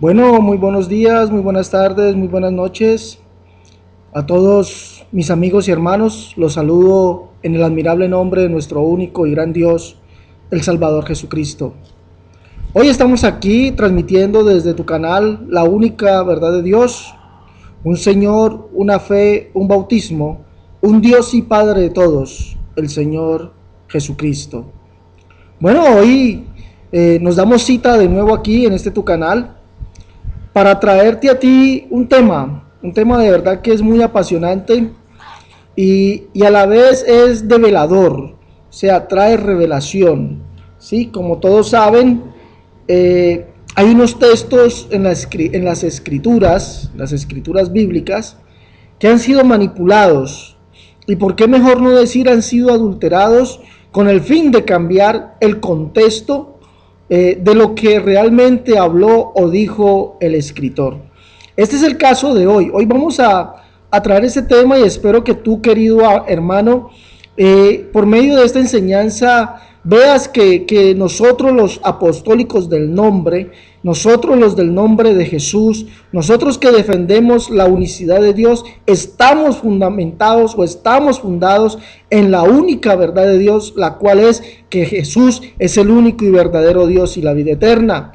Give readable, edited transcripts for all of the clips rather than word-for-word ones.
Bueno, muy buenos días, muy buenas tardes, muy buenas noches a todos mis amigos y hermanos. Los saludo en el admirable nombre de nuestro único y gran Dios, el Salvador Jesucristo. Hoy estamos aquí transmitiendo desde tu canal La Única Verdad de Dios, un Señor, una fe, un bautismo, un Dios y Padre de todos, el Señor Jesucristo. Bueno, hoy nos damos cita de nuevo aquí en este tu canal para traerte a ti un tema de verdad que es muy apasionante y a la vez es develador, o sea, trae revelación, ¿sí? Como todos saben, hay unos textos en las escrituras bíblicas, que han sido manipulados, y por qué mejor no decir han sido adulterados con el fin de cambiar el contexto de lo que realmente habló o dijo el escritor. Este es el caso de hoy. Hoy vamos a traer ese tema y espero que tú, querido hermano, por medio de esta enseñanza veas que nosotros los apostólicos del nombre, nosotros los del nombre de Jesús, nosotros que defendemos la unicidad de Dios, estamos fundamentados o estamos fundados en la única verdad de Dios, la cual es que Jesús es el único y verdadero Dios y la vida eterna,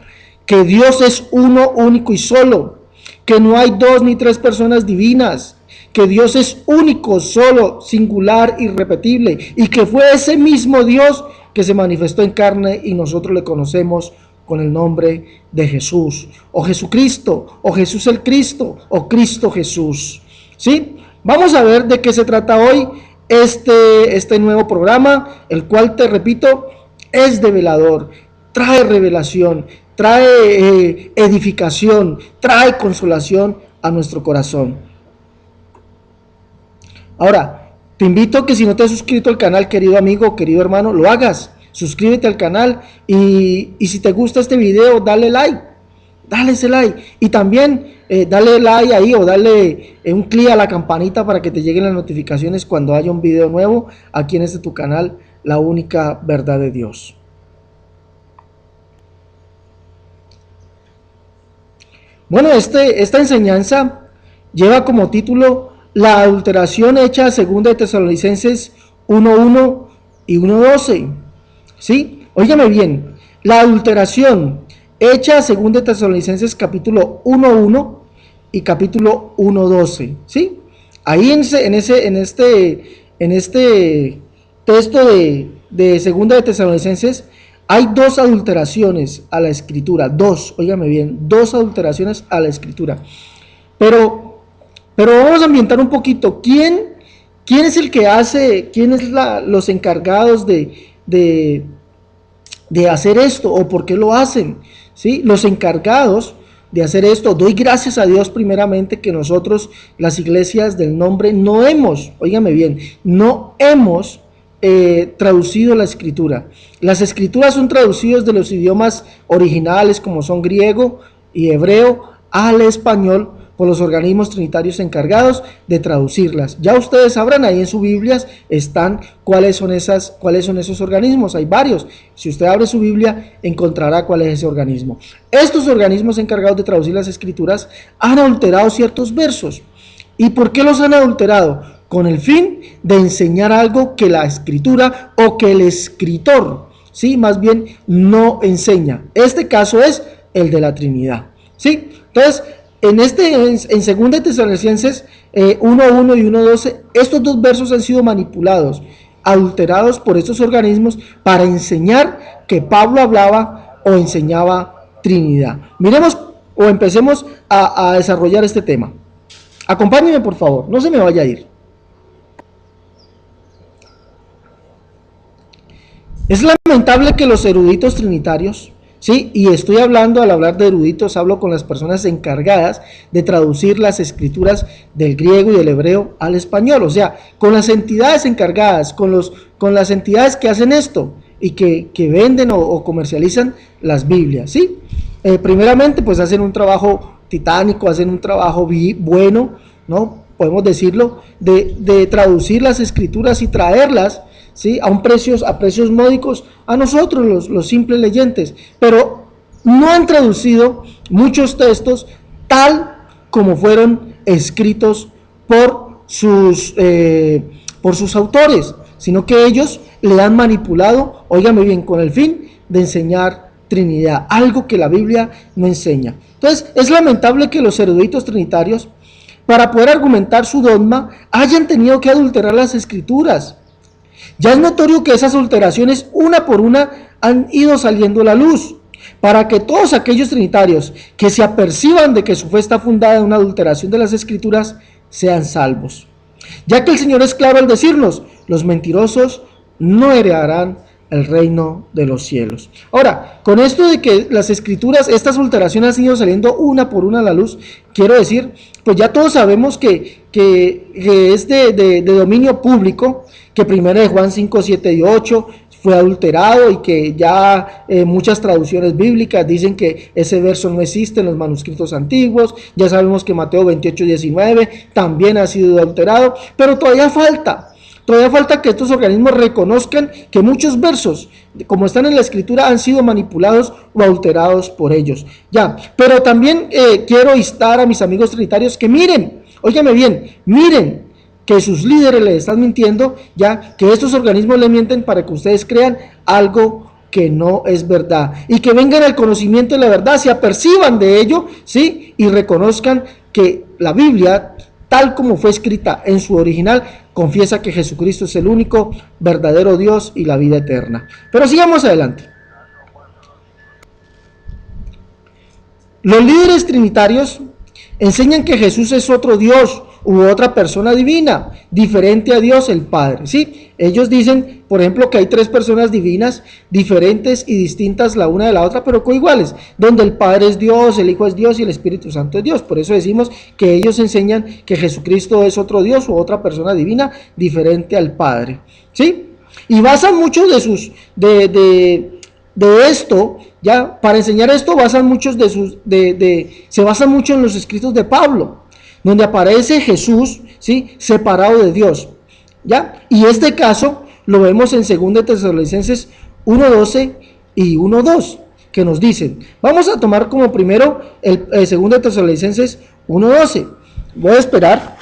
que Dios es uno, único y solo, que no hay dos ni tres personas divinas, que Dios es único, solo, singular, irrepetible, y que fue ese mismo Dios que se manifestó en carne y nosotros le conocemos con el nombre de Jesús, o Jesucristo, o Jesús el Cristo, o Cristo Jesús. ¿Sí? Vamos a ver de qué se trata hoy este nuevo programa, el cual, te repito, es develador, trae revelación, trae edificación, trae consolación a nuestro corazón. Ahora, te invito a que si no te has suscrito al canal, querido amigo, querido hermano, lo hagas. Suscríbete al canal y si te gusta este video, dale like. Dale ese like. Y también dale like ahí o dale un clic a la campanita para que te lleguen las notificaciones cuando haya un video nuevo aquí en este tu canal, La Única Verdad de Dios. Bueno, esta enseñanza lleva como título la adulteración hecha según de Tesalonicenses 1:1 y 1:12. ¿Sí? Óigame bien, la adulteración hecha según de Tesalonicenses capítulo 1:1 y capítulo 1:12. ¿Sí? Ahí en este texto de segunda de Tesalonicenses hay dos adulteraciones a la escritura, óigame bien, dos adulteraciones a la escritura. Pero vamos a ambientar un poquito. ¿Quién es el que hace, quién es los encargados de hacer esto o por qué lo hacen? ¿Sí? Los encargados de hacer esto, doy gracias a Dios primeramente que nosotros, las iglesias del nombre, no hemos traducido la escritura. Las escrituras son traducidas de los idiomas originales como son griego y hebreo al español por los organismos trinitarios encargados de traducirlas. Ya ustedes sabrán, ahí en sus Biblias están cuáles son esos organismos. Hay varios. Si usted abre su Biblia, encontrará cuál es ese organismo. Estos organismos encargados de traducir las escrituras han adulterado ciertos versos. ¿Y por qué los han adulterado? Con el fin de enseñar algo que la escritura o que el escritor, ¿sí? Más bien no enseña. Este caso es el de la Trinidad, ¿sí? Entonces, en 2 Tesalonicenses 1:1 y 1:12, estos dos versos han sido manipulados, adulterados por estos organismos para enseñar que Pablo hablaba o enseñaba Trinidad. Miremos o empecemos a desarrollar este tema. Acompáñenme, por favor, no se me vaya a ir. Es lamentable que los eruditos trinitarios, ¿sí? Y estoy hablando, al hablar de eruditos, hablo con las personas encargadas de traducir las escrituras del griego y del hebreo al español, o sea, con las entidades encargadas, con las entidades que hacen esto y que venden o comercializan las Biblias, ¿sí? Primeramente, pues hacen un trabajo titánico, hacen un trabajo bueno, ¿no? Podemos decirlo, de traducir las escrituras y traerlas, ¿sí? A precios módicos a nosotros, los simples leyentes. Pero no han traducido muchos textos tal como fueron escritos por sus autores, sino que ellos le han manipulado, óigame bien, con el fin de enseñar Trinidad, algo que la Biblia no enseña. Entonces, es lamentable que los eruditos trinitarios, para poder argumentar su dogma, hayan tenido que adulterar las Escrituras. Ya es notorio que esas adulteraciones, una por una, han ido saliendo a la luz, para que todos aquellos trinitarios que se aperciban de que su fe está fundada en una adulteración de las Escrituras, sean salvos. Ya que el Señor es claro al decirnos, los mentirosos no heredarán el reino de los cielos. Ahora, con esto de que las Escrituras, estas adulteraciones han ido saliendo una por una a la luz, quiero decir, pues ya todos sabemos que es de dominio público, que 1 de Juan 5, 7 y 8 fue adulterado y que ya muchas traducciones bíblicas dicen que ese verso no existe en los manuscritos antiguos. Ya sabemos que Mateo 28, 19 también ha sido adulterado, pero todavía falta que estos organismos reconozcan que muchos versos, como están en la Escritura, han sido manipulados o adulterados por ellos. Ya, pero también quiero instar a mis amigos trinitarios que miren, óigame bien, miren que sus líderes les están mintiendo, ya que estos organismos le mienten para que ustedes crean algo que no es verdad, y que vengan al conocimiento de la verdad, se aperciban de ello, ¿sí? Y reconozcan que la Biblia, tal como fue escrita en su original, confiesa que Jesucristo es el único verdadero Dios y la vida eterna. Pero sigamos adelante. Los líderes trinitarios enseñan que Jesús es otro Dios u otra persona divina, diferente a Dios el Padre, ¿sí? Ellos dicen, por ejemplo, que hay tres personas divinas, diferentes y distintas la una de la otra, pero coiguales, donde el Padre es Dios, el Hijo es Dios y el Espíritu Santo es Dios. Por eso decimos que ellos enseñan que Jesucristo es otro Dios u otra persona divina, diferente al Padre, ¿sí? Y basan mucho de esto, ya, para enseñar esto, se basan mucho en los escritos de Pablo, donde aparece Jesús, ¿sí?, separado de Dios, ¿ya? Y este caso lo vemos en 2 Tesalonicenses 1:12 y 1:2, que nos dicen, vamos a tomar como primero el 2 Tesalonicenses 1:12. Voy a esperar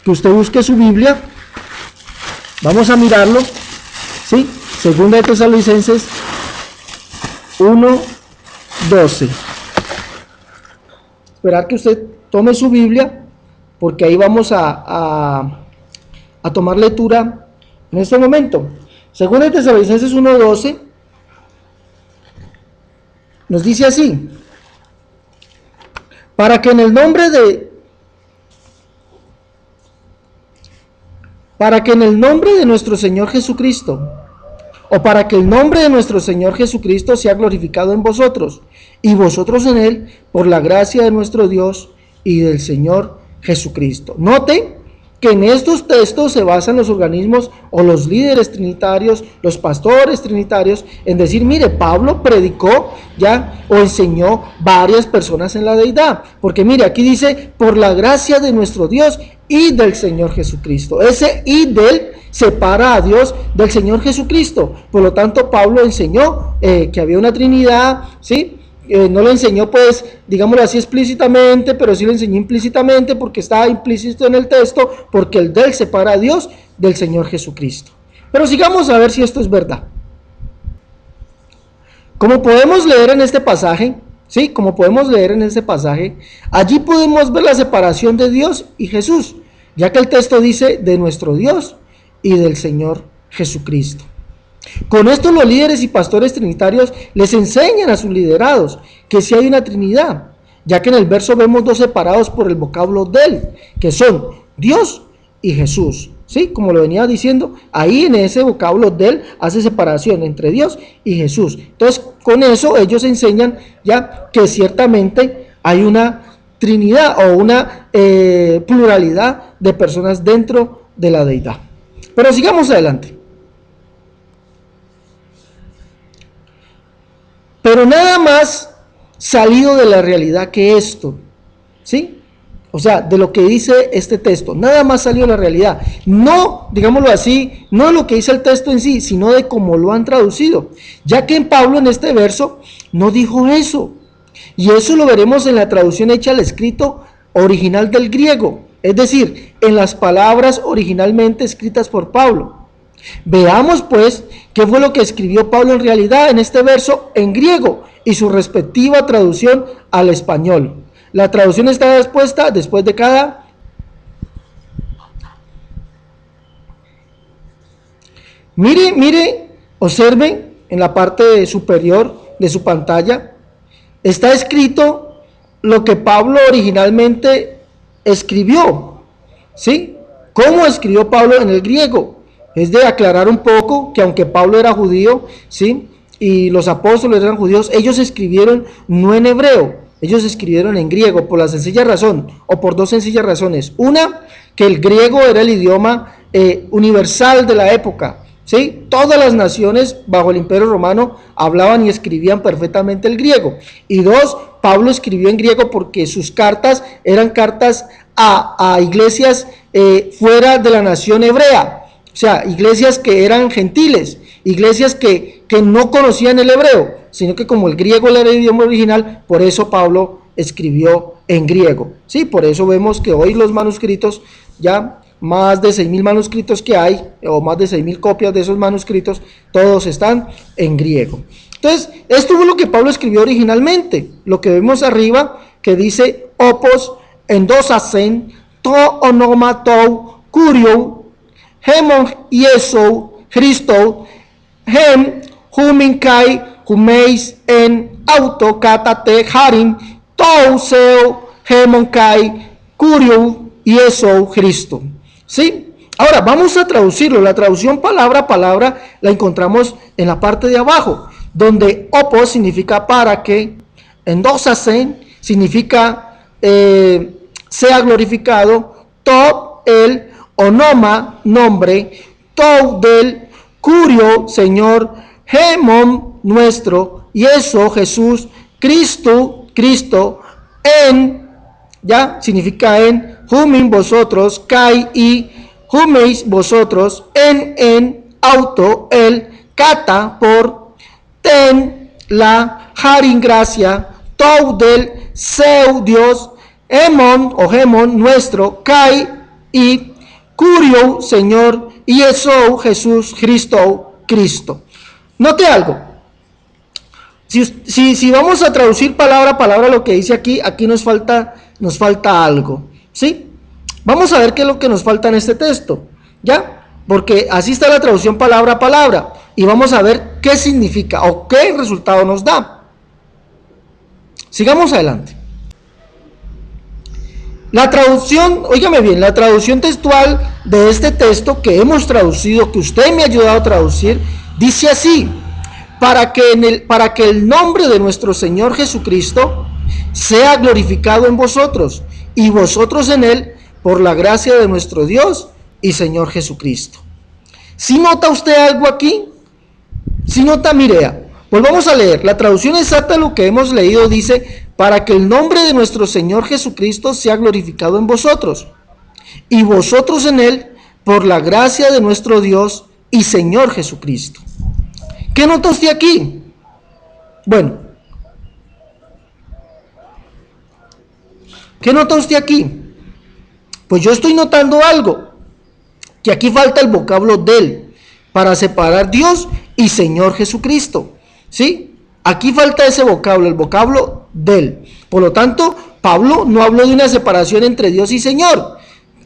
que usted busque su Biblia, vamos a mirarlo, ¿sí? 2 Tesalonicenses 1:12. Esperar que usted tome su Biblia, porque ahí vamos a tomar lectura en este momento. Según el Tesalonicenses 1:12, nos dice así: para que en el nombre de nuestro Señor Jesucristo, o para que el nombre de nuestro Señor Jesucristo sea glorificado en vosotros, y vosotros en Él, por la gracia de nuestro Dios y del Señor Jesucristo. Note que en estos textos se basan los organismos o los líderes trinitarios, los pastores trinitarios, en decir, mire, Pablo predicó ya o enseñó varias personas en la deidad, porque mire, aquí dice, por la gracia de nuestro Dios y del Señor Jesucristo. Ese y del separa a Dios del Señor Jesucristo. Por lo tanto, Pablo enseñó que había una Trinidad, ¿sí? No lo enseñó, pues, digámoslo así, explícitamente, pero sí lo enseñó implícitamente, porque estaba implícito en el texto, porque el del separa a Dios del Señor Jesucristo. Pero sigamos a ver si esto es verdad. Como podemos leer en este pasaje, ¿sí? Como podemos leer en este pasaje, allí podemos ver la separación de Dios y Jesús, ya que el texto dice de nuestro Dios y del Señor Jesucristo. Con esto los líderes y pastores trinitarios les enseñan a sus liderados que sí hay una Trinidad, ya que en el verso vemos dos separados por el vocablo del, que son Dios y Jesús, ¿sí? Como lo venía diciendo, ahí en ese vocablo del hace separación entre Dios y Jesús. Entonces, con eso ellos enseñan ya que ciertamente hay una Trinidad o una pluralidad de personas dentro de la deidad. Pero sigamos adelante. Pero nada más salido de la realidad que esto, ¿sí? O sea, de lo que dice este texto, nada más salido de la realidad. No, digámoslo así, no de lo que dice el texto en sí, sino de cómo lo han traducido. Ya que en Pablo en este verso no dijo eso. Y eso lo veremos en la traducción hecha al escrito original del griego, es decir, en las palabras originalmente escritas por Pablo. Veamos pues qué fue lo que escribió Pablo en realidad en este verso en griego y su respectiva traducción al español. La traducción está dispuesta después de cada... Mire, observen en la parte superior de su pantalla, está escrito lo que Pablo originalmente escribió, ¿sí? ¿Cómo escribió Pablo en el griego? Es de aclarar un poco que aunque Pablo era judío, ¿sí? Y los apóstoles eran judíos, ellos escribieron no en hebreo, ellos escribieron en griego por la sencilla razón, o por dos sencillas razones. Una, que el griego era el idioma universal de la época, ¿sí? Todas las naciones bajo el Imperio Romano hablaban y escribían perfectamente el griego. Y dos, Pablo escribió en griego porque sus cartas eran cartas a iglesias fuera de la nación hebrea, o sea, iglesias que eran gentiles, iglesias que no conocían el hebreo, sino que como el griego era el idioma original, por eso Pablo escribió en griego. Sí, por eso vemos que hoy los manuscritos, ya más de 6.000 manuscritos que hay, o más de 6.000 copias de esos manuscritos, todos están en griego. Entonces, esto fue lo que Pablo escribió originalmente, lo que vemos arriba, que dice, opos endosasen, to onomatou, curio, hemon ieso, Christo, hem, huminkai, humeis en auto, katate, harim, tou seu, hemonkai, curio, ieso, Cristo. ¿Sí? Ahora vamos a traducirlo. La traducción palabra a palabra la encontramos en la parte de abajo, donde opos significa para que, endosasen significa sea glorificado, to el onoma nombre, tou del curio Señor, hemon nuestro, y eso Jesús, Cristo, en, ya significa en, humin vosotros, kai y humeis vosotros, en, auto, el, kata, por, ten, la, harin, gracia, tou del, seu, Dios, hemon o hemon, nuestro, kai y curio, Señor, y eso, Jesús, Cristo. Note algo. Si vamos a traducir palabra a palabra lo que dice aquí, aquí nos falta algo, ¿sí? Vamos a ver qué es lo que nos falta en este texto, ¿ya? Porque así está la traducción palabra a palabra, y vamos a ver qué significa o qué resultado nos da. Sigamos adelante. La traducción, óigame bien, la traducción textual de este texto que hemos traducido, que usted me ha ayudado a traducir, dice así: para que el nombre de nuestro Señor Jesucristo sea glorificado en vosotros, y vosotros en él, por la gracia de nuestro Dios y Señor Jesucristo. ¿Sí nota usted algo aquí? ¿Sí nota? Mire, volvamos a leer. La traducción exacta de lo que hemos leído dice: para que el nombre de nuestro Señor Jesucristo sea glorificado en vosotros, y vosotros en él, por la gracia de nuestro Dios y Señor Jesucristo. ¿Qué nota usted aquí? Bueno, ¿qué nota usted aquí? Pues yo estoy notando algo, que aquí falta el vocablo del, para separar Dios y Señor Jesucristo, ¿sí? Aquí falta ese vocablo, el vocablo del. Por lo tanto, Pablo no habló de una separación entre Dios y Señor.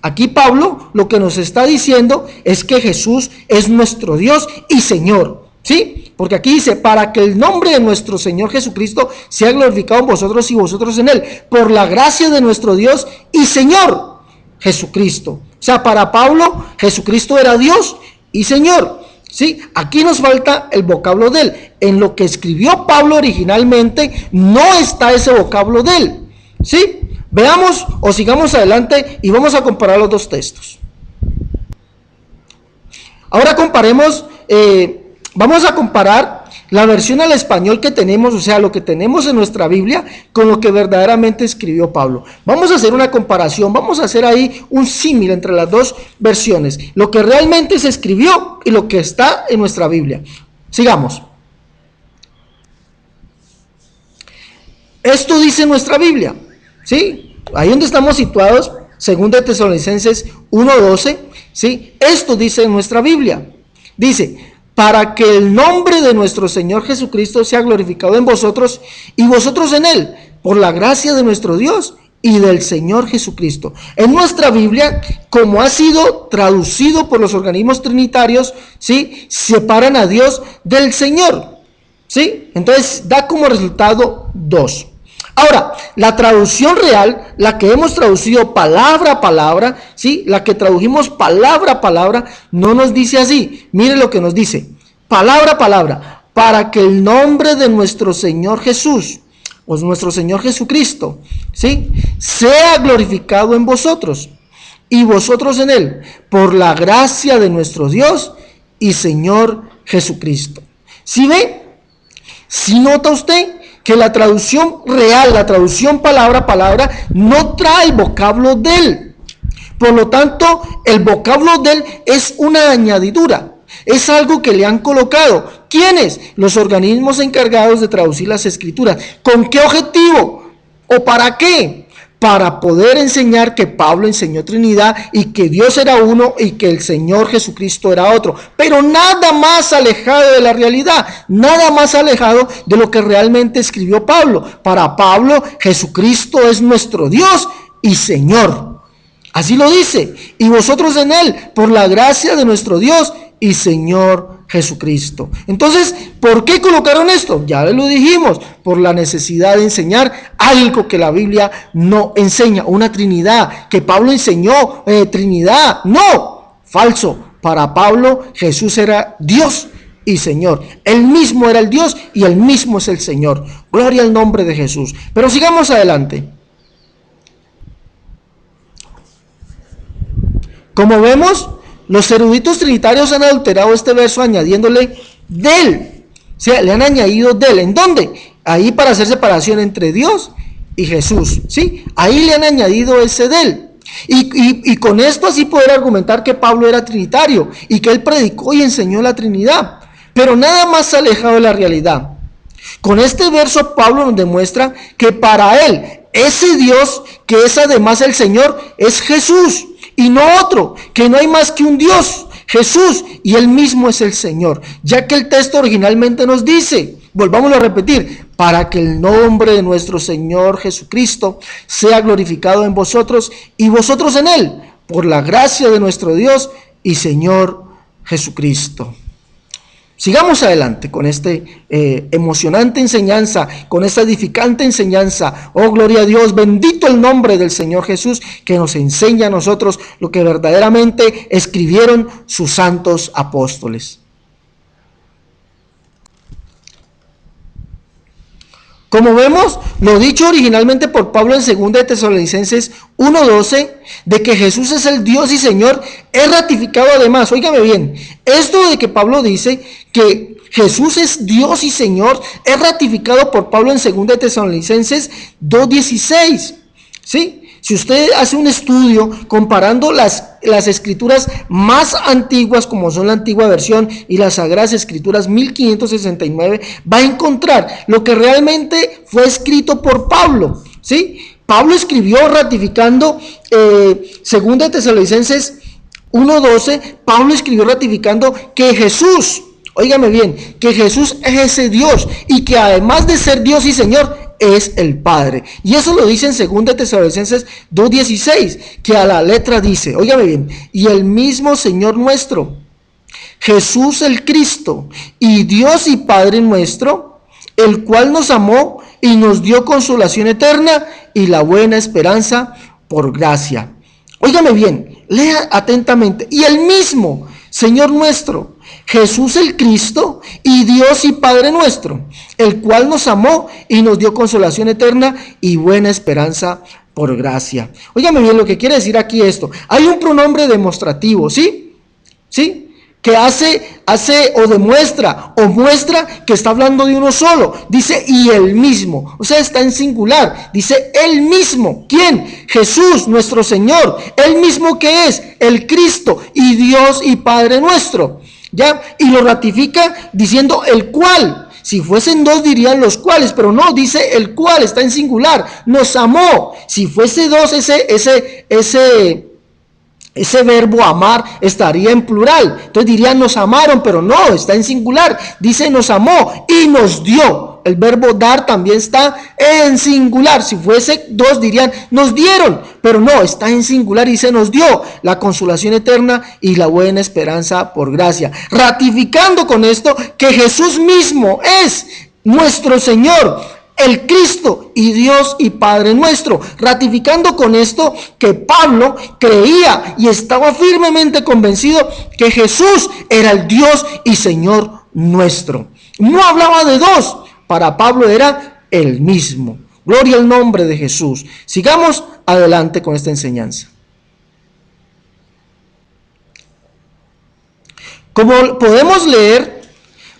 Aquí Pablo lo que nos está diciendo es que Jesús es nuestro Dios y Señor, ¿sí? Porque aquí dice: para que el nombre de nuestro Señor Jesucristo sea glorificado en vosotros y vosotros en él, por la gracia de nuestro Dios y Señor Jesucristo. O sea, para Pablo, Jesucristo era Dios y Señor, ¿sí? Aquí nos falta el vocablo de él. En lo que escribió Pablo originalmente no está ese vocablo de él, ¿sí? Veamos o sigamos adelante y vamos a comparar los dos textos. Ahora comparemos, vamos a comparar la versión al español que tenemos, o sea, lo que tenemos en nuestra Biblia, con lo que verdaderamente escribió Pablo. Vamos a hacer una comparación, vamos a hacer ahí un símil entre las dos versiones, lo que realmente se escribió y lo que está en nuestra Biblia. Sigamos. Esto dice nuestra Biblia, ¿sí? Ahí donde estamos situados, 2 de Tesalonicenses 1:12, ¿sí? Esto dice nuestra Biblia. Dice, para que el nombre de nuestro Señor Jesucristo sea glorificado en vosotros y vosotros en Él, por la gracia de nuestro Dios y del Señor Jesucristo. En nuestra Biblia, como ha sido traducido por los organismos trinitarios, ¿sí? Separan a Dios del Señor, ¿sí? Entonces da como resultado 2. Ahora, la traducción real, la que hemos traducido palabra a palabra, ¿sí? La que tradujimos palabra a palabra, no nos dice así. Mire lo que nos dice, palabra a palabra, para que el nombre de nuestro Señor Jesús, o nuestro Señor Jesucristo, ¿sí? Sea glorificado en vosotros, y vosotros en Él, por la gracia de nuestro Dios y Señor Jesucristo. ¿Sí ve? ¿Sí nota usted que la traducción real, la traducción palabra a palabra, no trae el vocablo del? Por lo tanto, el vocablo del es una añadidura. Es algo que le han colocado. ¿Quiénes? Los organismos encargados de traducir las escrituras. ¿Con qué objetivo? ¿O para qué? Para poder enseñar que Pablo enseñó Trinidad y que Dios era uno y que el Señor Jesucristo era otro. Pero nada más alejado de la realidad, nada más alejado de lo que realmente escribió Pablo. Para Pablo, Jesucristo es nuestro Dios y Señor. Así lo dice. Y vosotros en Él, por la gracia de nuestro Dios y Señor Jesucristo. Entonces, ¿por qué colocaron esto? Ya lo dijimos, por la necesidad de enseñar algo que la Biblia no enseña, una Trinidad, que Pablo enseñó, Trinidad, no, falso. Para Pablo, Jesús era Dios y Señor. Él mismo era el Dios y él mismo es el Señor. Gloria al nombre de Jesús. Pero sigamos adelante. Como vemos, los eruditos trinitarios han adulterado este verso añadiéndole del. O sea, le han añadido del. ¿En dónde? Ahí para hacer separación entre Dios y Jesús. ¿Sí? Ahí le han añadido ese del. Y con esto así poder argumentar que Pablo era trinitario y que él predicó y enseñó la Trinidad. Pero nada más alejado de la realidad. Con este verso Pablo nos demuestra que para él, ese Dios que es además el Señor, es Jesús. Y no otro, que no hay más que un Dios, Jesús, y Él mismo es el Señor, ya que el texto originalmente nos dice, volvámoslo a repetir, para que el nombre de nuestro Señor Jesucristo sea glorificado en vosotros y vosotros en Él, por la gracia de nuestro Dios y Señor Jesucristo. Sigamos adelante con esta emocionante enseñanza, con esta edificante enseñanza. Oh, gloria a Dios, bendito el nombre del Señor Jesús, que nos enseña a nosotros lo que verdaderamente escribieron sus santos apóstoles. Como vemos, lo dicho originalmente por Pablo en 2 de Tesalonicenses 1:12, de que Jesús es el Dios y Señor, es ratificado además, óigame bien, esto de que Pablo dice que Jesús es Dios y Señor, es ratificado por Pablo en 2 de Tesalonicenses 2:16, ¿sí? Si usted hace un estudio comparando las escrituras más antiguas, como son la antigua versión y las sagradas escrituras 1569, va a encontrar lo que realmente fue escrito por Pablo, ¿sí? Pablo escribió ratificando, 2 de Tesalonicenses 1:12, Pablo escribió ratificando que Jesús, óigame bien, que Jesús es ese Dios y que además de ser Dios y Señor, es el Padre. Y eso lo dice en 2 de Tesalonicenses 2:16, que a la letra dice, óigame bien, y el mismo Señor nuestro, Jesús el Cristo, y Dios y Padre nuestro, el cual nos amó y nos dio consolación eterna y la buena esperanza por gracia. Óigame bien, lea atentamente, y el mismo Señor nuestro, Jesús el Cristo y Dios y Padre nuestro, el cual nos amó y nos dio consolación eterna y buena esperanza por gracia. Óigame bien lo que quiere decir aquí esto. Hay un pronombre demostrativo, ¿sí? ¿Sí? Que hace o demuestra o muestra que está hablando de uno solo. Dice y el mismo, o sea, está en singular. Dice el mismo. ¿Quién? Jesús, nuestro Señor. El mismo que es el Cristo y Dios y Padre nuestro. ¿Ya? Y lo ratifica diciendo el cual. Si fuesen dos dirían los cuales, pero no, dice el cual, está en singular. Nos amó. Si fuese dos, ese verbo amar estaría en plural. Entonces dirían nos amaron, pero no, está en singular. Dice nos amó y nos dio. El verbo dar también está en singular. Si fuese dos dirían nos dieron, pero no, está en singular y dice nos dio la consolación eterna y la buena esperanza por gracia. Ratificando con esto que Jesús mismo es nuestro Señor, el Cristo y Dios y Padre nuestro, ratificando con esto que Pablo creía y estaba firmemente convencido que Jesús era el Dios y Señor nuestro. No hablaba de dos, para Pablo era el mismo. Gloria al nombre de Jesús. Sigamos adelante con esta enseñanza. Como podemos leer,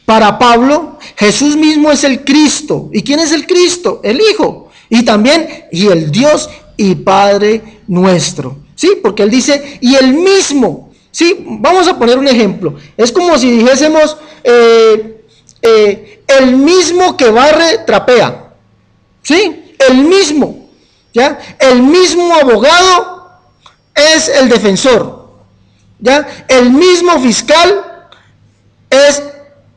para Pablo, Jesús mismo es el Cristo. ¿Y quién es el Cristo? El Hijo. Y también, y el Dios y Padre nuestro. ¿Sí? Porque él dice, y el mismo. ¿Sí? Vamos a poner un ejemplo. Es como si dijésemos, el mismo que barre, trapea. ¿Sí? El mismo. ¿Ya? El mismo abogado es el defensor. ¿Ya? El mismo fiscal es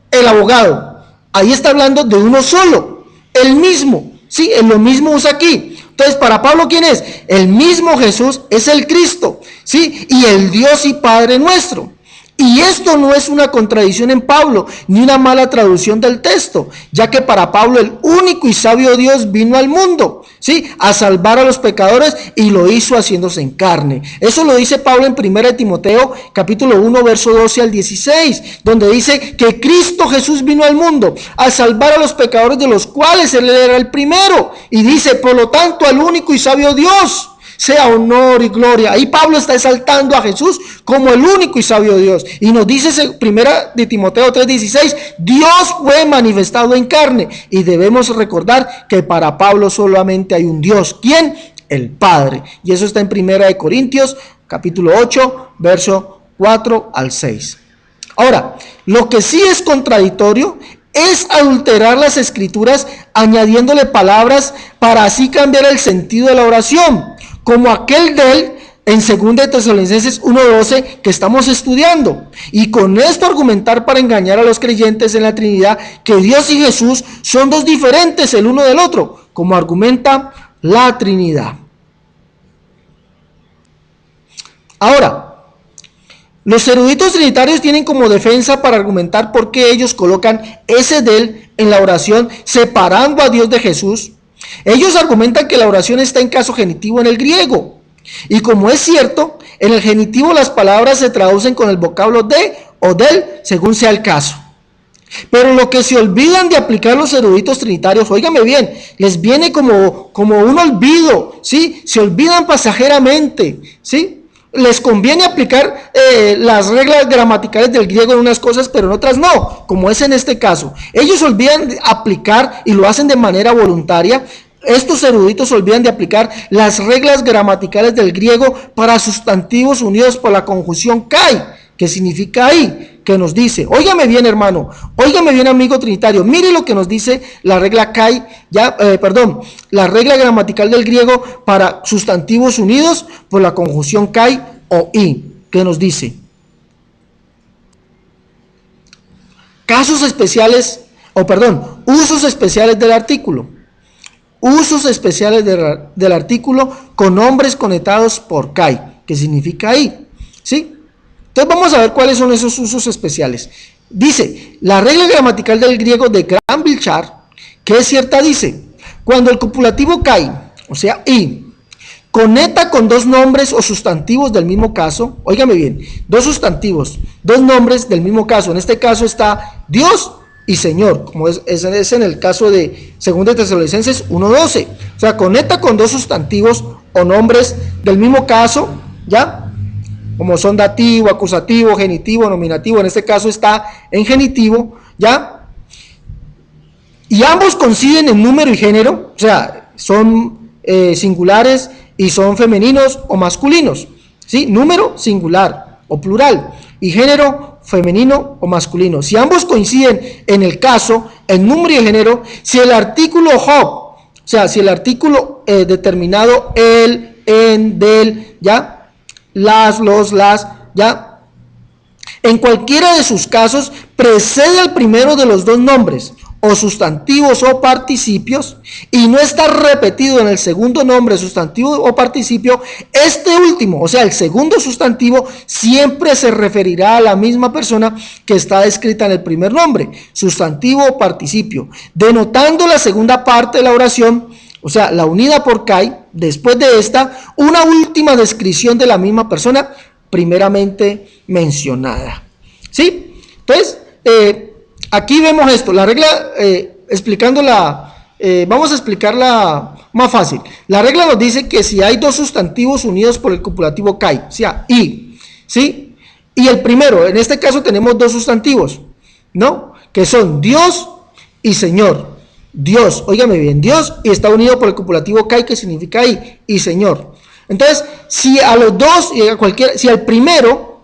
el abogado. Ahí está hablando de uno solo, el mismo. Sí, lo mismo usa aquí. Entonces, para Pablo, ¿quién es? El mismo Jesús es el Cristo, ¿sí? Y el Dios y Padre nuestro. Y esto no es una contradicción en Pablo, ni una mala traducción del texto, ya que para Pablo el único y sabio Dios vino al mundo, ¿sí? A salvar a los pecadores y lo hizo haciéndose en carne. Eso lo dice Pablo en 1 Timoteo capítulo 1 verso 12 al 16, donde dice que Cristo Jesús vino al mundo a salvar a los pecadores, de los cuales él era el primero. Y dice, por lo tanto, al único y sabio Dios sea honor y gloria. Ahí Pablo está exaltando a Jesús como el único y sabio Dios. Y nos dice en 1 Timoteo 3:16, Dios fue manifestado en carne. Y debemos recordar que para Pablo solamente hay un Dios. ¿Quién? El Padre. Y eso está en 1 Corintios capítulo 8, verso 4 al 6. Ahora, lo que sí es contradictorio es adulterar las escrituras añadiéndole palabras para así cambiar el sentido de la oración, como aquel de él en 2 Tesalonicenses 1:12 que estamos estudiando, y con esto argumentar para engañar a los creyentes en la Trinidad que Dios y Jesús son dos diferentes el uno del otro, como argumenta la Trinidad. Ahora, los eruditos trinitarios tienen como defensa para argumentar por qué ellos colocan ese del en la oración separando a Dios de Jesús. Ellos argumentan que la oración está en caso genitivo en el griego. Y como es cierto, en el genitivo las palabras se traducen con el vocablo de o del, según sea el caso. Pero lo que se olvidan de aplicar los eruditos trinitarios, óigame bien, les viene como un olvido, ¿sí? Se olvidan pasajeramente, ¿sí? Les conviene aplicar las reglas gramaticales del griego en unas cosas, pero en otras no, como es en este caso. Ellos olvidan de aplicar, y lo hacen de manera voluntaria. Estos eruditos olvidan de aplicar las reglas gramaticales del griego para sustantivos unidos por la conjunción kai, que significa ahí, que nos dice, óigame bien hermano, óigame bien amigo trinitario, mire lo que nos dice la regla kai, la regla gramatical del griego para sustantivos unidos por la conjunción kai o i, que nos dice, usos especiales del artículo. Usos especiales del artículo con nombres conectados por kai, que significa ahí, ¿sí? Entonces vamos a ver cuáles son esos usos especiales. Dice, la regla gramatical del griego de Graham-Bichat, que es cierta, dice, cuando el copulativo kai, o sea, i, conecta con dos nombres o sustantivos del mismo caso, óigame bien, dos sustantivos, dos nombres del mismo caso, en este caso está Dios y Señor, como es en el caso de 2 Tesalonicenses 1:12, o sea, conecta con dos sustantivos o nombres del mismo caso, ¿ya? Como son dativo, acusativo, genitivo, nominativo, en este caso está en genitivo, ¿ya? Y ambos coinciden en número y género, o sea, son singulares y son femeninos o masculinos, ¿sí? Número singular o plural y género femenino o masculino. Si ambos coinciden en el caso, el número y el género, si el artículo of, o sea, si el artículo determinado, el, en, del, ya, las, los, las, ya, en cualquiera de sus casos precede al primero de los dos nombres o sustantivos o participios y no está repetido en el segundo nombre, sustantivo o participio, este último, o sea, el segundo sustantivo, siempre se referirá a la misma persona que está descrita en el primer nombre, sustantivo o participio, denotando la segunda parte de la oración, o sea, la unida por kai, después de esta, una última descripción de la misma persona primeramente mencionada. ¿Sí? Entonces, aquí vemos esto, la regla, explicándola, vamos a explicarla más fácil. La regla nos dice que si hay dos sustantivos unidos por el copulativo kai, o sea, y, ¿sí? Y el primero, en este caso tenemos dos sustantivos, ¿no? Que son Dios y Señor. Dios, óigame bien, Dios, y está unido por el copulativo kai, que significa y Señor. Entonces, si a los dos, si al primero,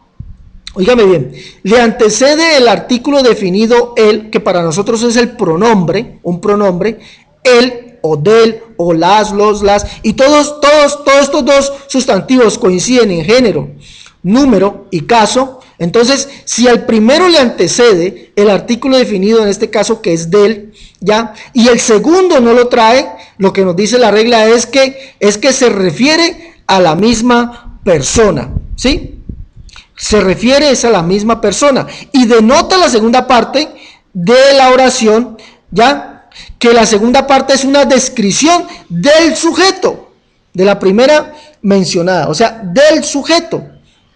óigame bien, le antecede el artículo definido el, que para nosotros es el pronombre, un pronombre, el o del o las, los, las, y todos estos dos sustantivos coinciden en género, número y caso. Entonces, si al primero le antecede el artículo definido, en este caso que es del, ya, y el segundo no lo trae, lo que nos dice la regla es que se refiere a la misma persona, ¿sí? Se refiere a la misma persona y denota la segunda parte de la oración, ya, que la segunda parte es una descripción del sujeto, de la primera mencionada, o sea, del sujeto.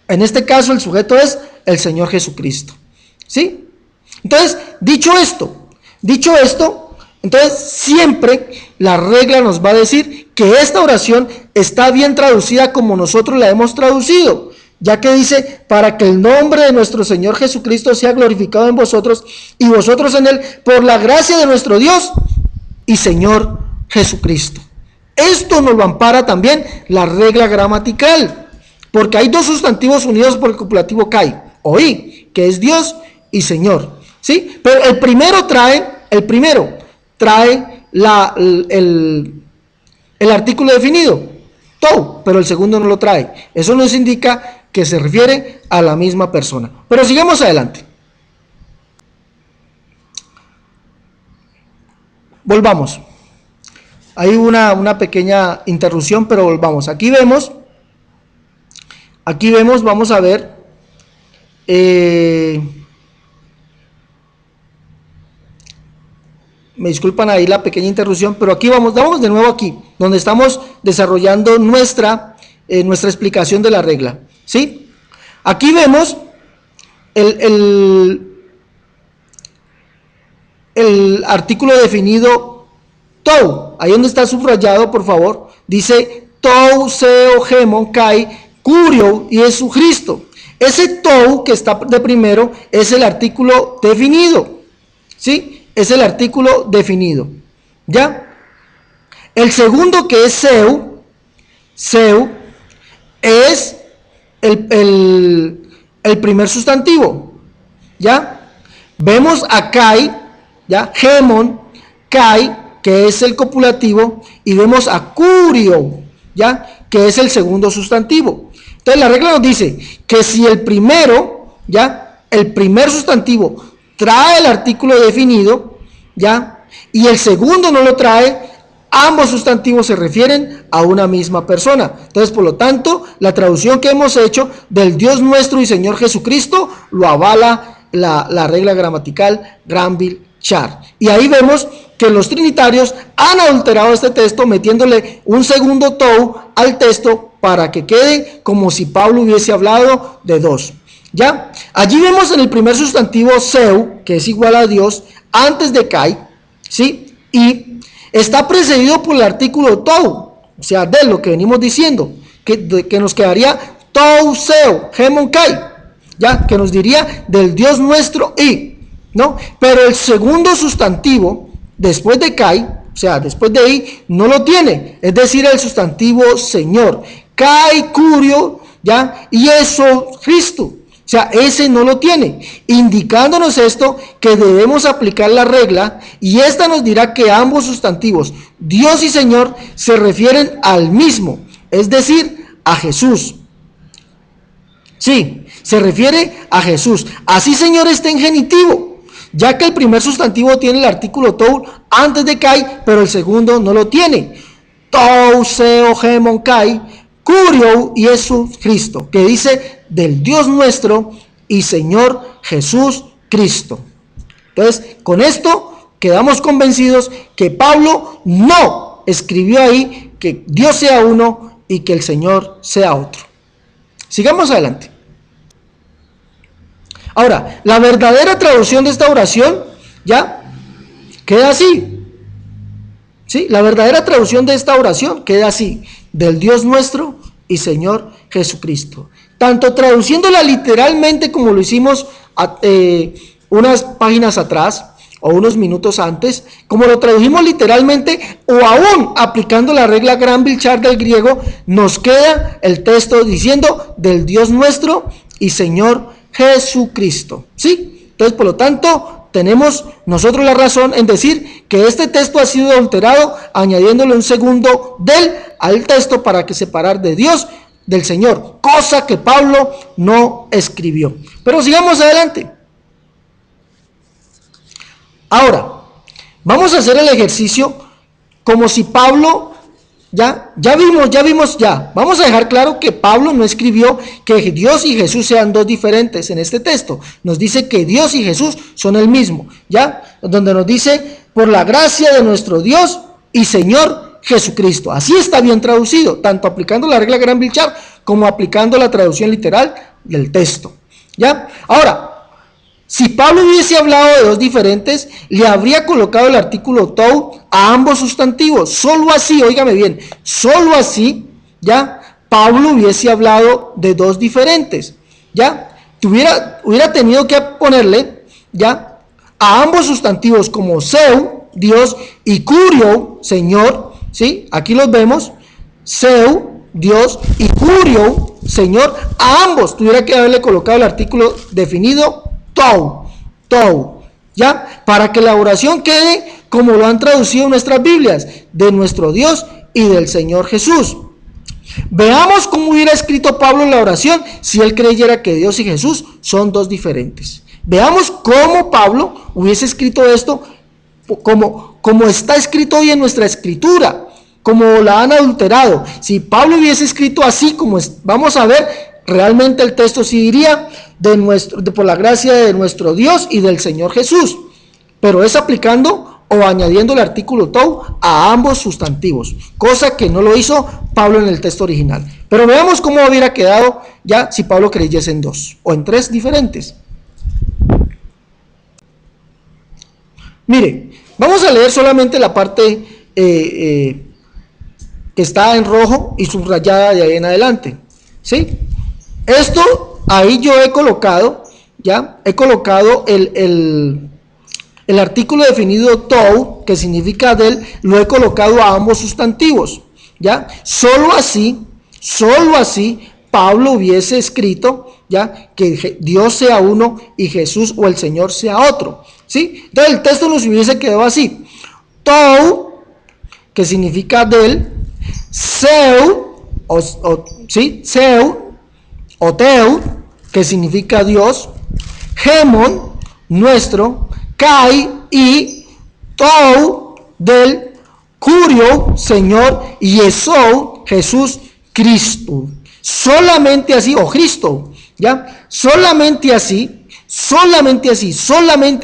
En este caso el sujeto es el Señor Jesucristo, ¿sí? Entonces, dicho esto, entonces siempre la regla nos va a decir que esta oración está bien traducida como nosotros la hemos traducido, ya que dice, para que el nombre de nuestro Señor Jesucristo sea glorificado en vosotros y vosotros en él, por la gracia de nuestro Dios y Señor Jesucristo. Esto nos lo ampara también la regla gramatical, porque hay dos sustantivos unidos por el copulativo kai, o i, que es Dios y Señor, ¿sí? Pero el primero trae el artículo definido, tou, pero el segundo no lo trae. Eso nos indica que se refiere a la misma persona. Pero sigamos adelante. Volvamos. Hay una pequeña interrupción, pero volvamos. Aquí vemos, vamos a ver, me disculpan ahí la pequeña interrupción, pero aquí vamos de nuevo aquí, donde estamos desarrollando nuestra explicación de la regla, ¿sí? Aquí vemos el artículo definido tou, ahí donde está subrayado, por favor, dice tou, seo, gemon, kai, curio, y es su Cristo. Ese tou que está de primero es el artículo definido, ¿sí? Es el artículo definido, ¿ya? El segundo, que es seu, es el primer sustantivo, ¿ya? Vemos a kai, ¿ya? Gemon, kai, que es el copulativo, y vemos a curio, ¿ya? Que es el segundo sustantivo. Entonces la regla nos dice que si el primero, ¿ya? El primer sustantivo trae el artículo definido, ¿ya? Y el segundo no lo trae, ambos sustantivos se refieren a una misma persona. Entonces, por lo tanto, la traducción que hemos hecho del Dios nuestro y Señor Jesucristo lo avala la regla gramatical Granville-Char. Y ahí vemos que los trinitarios han adulterado este texto metiéndole un segundo tou al texto para que quede como si Pablo hubiese hablado de dos, ¿ya? Allí vemos en el primer sustantivo seu, que es igual a Dios, antes de kai, ¿sí? Y está precedido por el artículo tou, o sea, de lo que venimos diciendo, que nos quedaría tou, seu, gemon, kai, ¿ya? Que nos diría del Dios nuestro y, ¿no? Pero el segundo sustantivo, después de kai, o sea, después de i, no lo tiene, es decir, el sustantivo Señor, kai, curio, ¿ya? Y eso, Cristo. O sea, ese no lo tiene, indicándonos esto que debemos aplicar la regla, y esta nos dirá que ambos sustantivos, Dios y Señor, se refieren al mismo, es decir, a Jesús. Sí, se refiere a Jesús. Así Señor está en genitivo, ya que el primer sustantivo tiene el artículo tou antes de kai, pero el segundo no lo tiene. Tou, seo, gemon, kai, curio y Jesús Cristo, que dice del Dios nuestro y Señor Jesús Cristo. Entonces, con esto quedamos convencidos que Pablo no escribió ahí que Dios sea uno y que el Señor sea otro. Sigamos adelante. Ahora, la verdadera traducción de esta oración ya queda así. ¿Sí? La verdadera traducción de esta oración queda así: del Dios nuestro y Señor Jesucristo. Tanto traduciéndola literalmente como lo hicimos unas páginas atrás o unos minutos antes, como lo tradujimos literalmente, o aún aplicando la regla Granville-Sharp del griego, nos queda el texto diciendo del Dios nuestro y Señor Jesucristo. ¿Sí? Entonces, por lo tanto, tenemos nosotros la razón en decir que este texto ha sido adulterado, añadiéndole un segundo del al texto para que separar de Dios del Señor, cosa que Pablo no escribió. Pero sigamos adelante. Ahora, vamos a hacer el ejercicio como si Pablo, ya vimos, vamos a dejar claro que Pablo no escribió que Dios y Jesús sean dos diferentes en este texto. Nos dice que Dios y Jesús son el mismo, ¿ya? Donde nos dice, por la gracia de nuestro Dios y Señor Jesucristo. Así está bien traducido, tanto aplicando la regla Granville-Sharp como aplicando la traducción literal del texto, ¿ya? Ahora, si Pablo hubiese hablado de dos diferentes, le habría colocado el artículo tou a ambos sustantivos. Solo así, óigame bien, solo así, ya, Pablo hubiese hablado de dos diferentes, ya. Hubiera tenido que ponerle, ya, a ambos sustantivos como seu, Dios, y curio, Señor, ¿sí? Aquí los vemos, seu, Dios, y curio, Señor, a ambos tuviera que haberle colocado el artículo definido tou, ¿ya? Para que la oración quede como lo han traducido en nuestras Biblias, de nuestro Dios y del Señor Jesús. Veamos cómo hubiera escrito Pablo la oración si él creyera que Dios y Jesús son dos diferentes. Veamos cómo Pablo hubiese escrito esto como está escrito hoy en nuestra escritura, como la han adulterado. Si Pablo hubiese escrito así como vamos a ver, realmente el texto sí diría por la gracia de nuestro Dios y del Señor Jesús, pero es aplicando o añadiendo el artículo tou a ambos sustantivos, cosa que no lo hizo Pablo en el texto original. Pero veamos cómo hubiera quedado ya si Pablo creyese en dos o en tres diferentes. Mire, vamos a leer solamente la parte que está en rojo y subrayada de ahí en adelante, ¿sí? Esto ahí yo he colocado, ya, el artículo definido tou, que significa del, lo he colocado a ambos sustantivos, ya. Solo así, Pablo hubiese escrito, ya, que Dios sea uno y Jesús o el Señor sea otro, ¿sí? Entonces el texto nos hubiese quedado así: tou, que significa del, seu, seu, o teu, que significa Dios, gemon, nuestro, kai y tou, del, curio, Señor, y esou, Jesús, Cristo. Solamente así, o Cristo, ¿ya? Solamente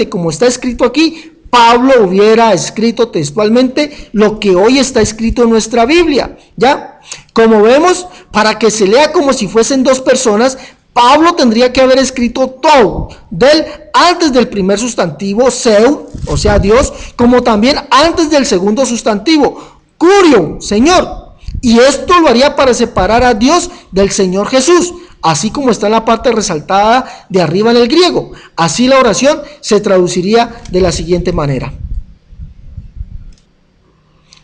como está escrito aquí, Pablo hubiera escrito textualmente lo que hoy está escrito en nuestra Biblia, ¿ya? Como vemos, para que se lea como si fuesen dos personas, Pablo tendría que haber escrito tou, del, antes del primer sustantivo, seu, o sea, Dios, como también antes del segundo sustantivo, curio, Señor. Y esto lo haría para separar a Dios del Señor Jesús, así como está en la parte resaltada de arriba en el griego. Así la oración se traduciría de la siguiente manera,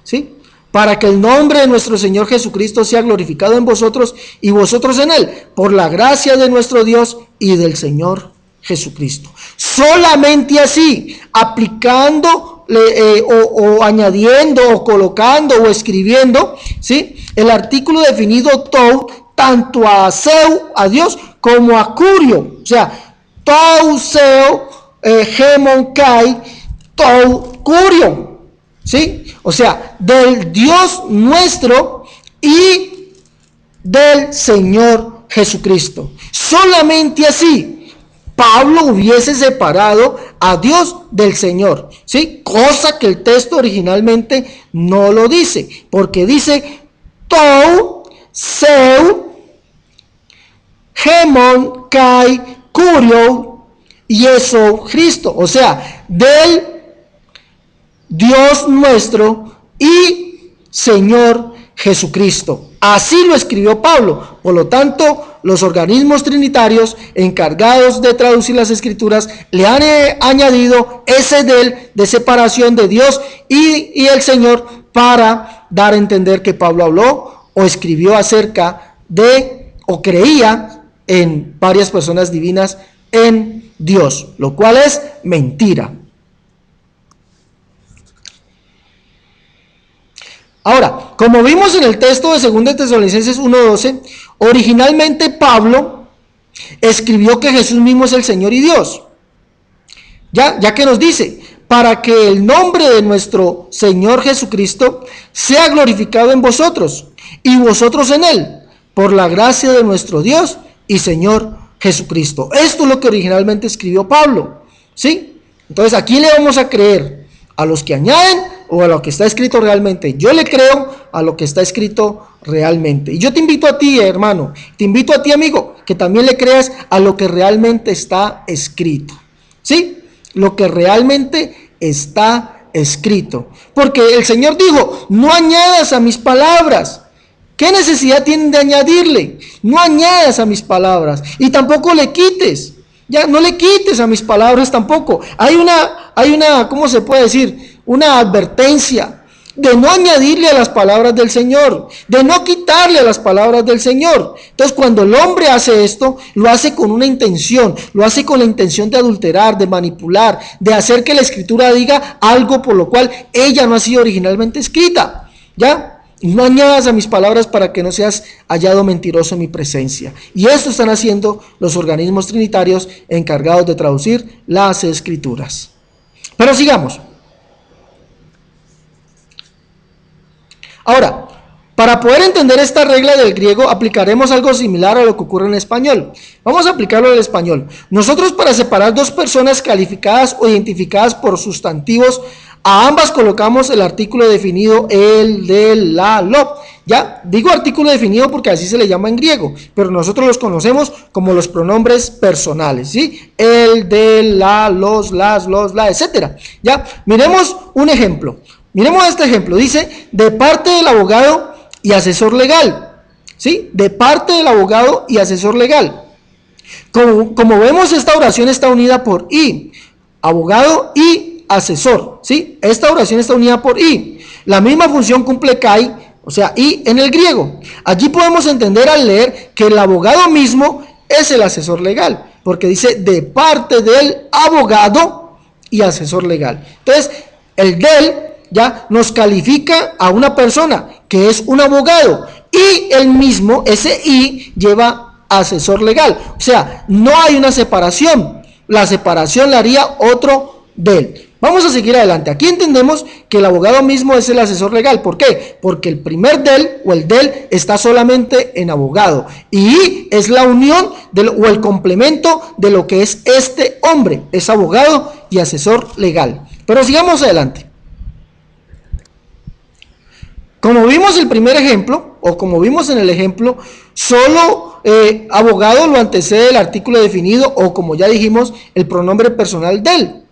¿sí? Para que el nombre de nuestro Señor Jesucristo sea glorificado en vosotros y vosotros en Él, por la gracia de nuestro Dios y del Señor Jesucristo. Solamente así, aplicando o añadiendo o colocando o escribiendo, ¿sí?, el artículo definido tou, tanto a seu, a Dios, como a curio. O sea, tou seu, hemon kai, tou curio, ¿sí? O sea, del Dios nuestro y del Señor Jesucristo. Solamente así Pablo hubiese separado a Dios del Señor, ¿sí? Cosa que el texto originalmente no lo dice, porque dice tou, seu, hemon, kai, curio, Iesu Cristo. O sea, del Dios nuestro y Señor Jesucristo. Así lo escribió Pablo. Por lo tanto, los organismos trinitarios encargados de traducir las escrituras le han añadido ese del de separación de Dios y el Señor, para dar a entender que Pablo habló o escribió acerca de, o creía en varias personas divinas en Dios, lo cual es mentira. Ahora, como vimos en el texto de 2 Tesalonicenses 1:12, originalmente Pablo escribió que Jesús mismo es el Señor y Dios. Ya que nos dice, para que el nombre de nuestro Señor Jesucristo sea glorificado en vosotros y vosotros en él, por la gracia de nuestro Dios y Señor Jesucristo. Esto es lo que originalmente escribió Pablo, ¿sí? Entonces, ¿a quién le vamos a creer? ¿A los que añaden o a lo que está escrito realmente? Yo le creo a lo que está escrito realmente. Y yo te invito a ti, hermano, te invito a ti, amigo, que también le creas a lo que realmente está escrito, ¿sí? Lo que realmente está escrito. Porque el Señor dijo, no añadas a mis palabras. ¿Qué necesidad tienen de añadirle? No añadas a mis palabras y tampoco le quites. Ya, no le quites a mis palabras tampoco. Hay una, ¿cómo se puede decir? Una advertencia de no añadirle a las palabras del Señor, de no quitarle a las palabras del Señor. Entonces, cuando el hombre hace esto, lo hace con una intención, lo hace con la intención de adulterar, de manipular, de hacer que la Escritura diga algo por lo cual ella no ha sido originalmente escrita. ¿Ya? No añadas a mis palabras para que no seas hallado mentiroso en mi presencia. Y esto están haciendo los organismos trinitarios encargados de traducir las Escrituras. Pero sigamos. Ahora, para poder entender esta regla del griego, aplicaremos algo similar a lo que ocurre en español. Vamos a aplicarlo en español. Nosotros, para separar dos personas calificadas o identificadas por sustantivos, a ambas colocamos el artículo definido, el, de, la, lo. Ya, digo artículo definido porque así se le llama en griego, pero nosotros los conocemos como los pronombres personales, ¿sí? El, de, la, los, las, la, etcétera. Ya, miremos un ejemplo. Miremos este ejemplo. Dice, de parte del abogado y asesor legal, ¿sí? De parte del abogado y asesor legal. Como vemos, esta oración está unida por y, abogado y asesor, ¿sí? Esta oración está unida por y. La misma función cumple kai, o sea, y en el griego. Allí podemos entender al leer que el abogado mismo es el asesor legal, porque dice de parte del abogado y asesor legal. Entonces, el del ya nos califica a una persona que es un abogado y el mismo, ese y, lleva asesor legal. O sea, no hay una separación. La separación la haría otro del. Vamos a seguir adelante. Aquí entendemos que el abogado mismo es el asesor legal. ¿Por qué? Porque el primer del o el del está solamente en abogado. Y es la unión o el complemento de lo que es este hombre. Es abogado y asesor legal. Pero sigamos adelante. Como vimos el primer ejemplo, o como vimos en el ejemplo, solo abogado lo antecede el artículo definido, o como ya dijimos, el pronombre personal del.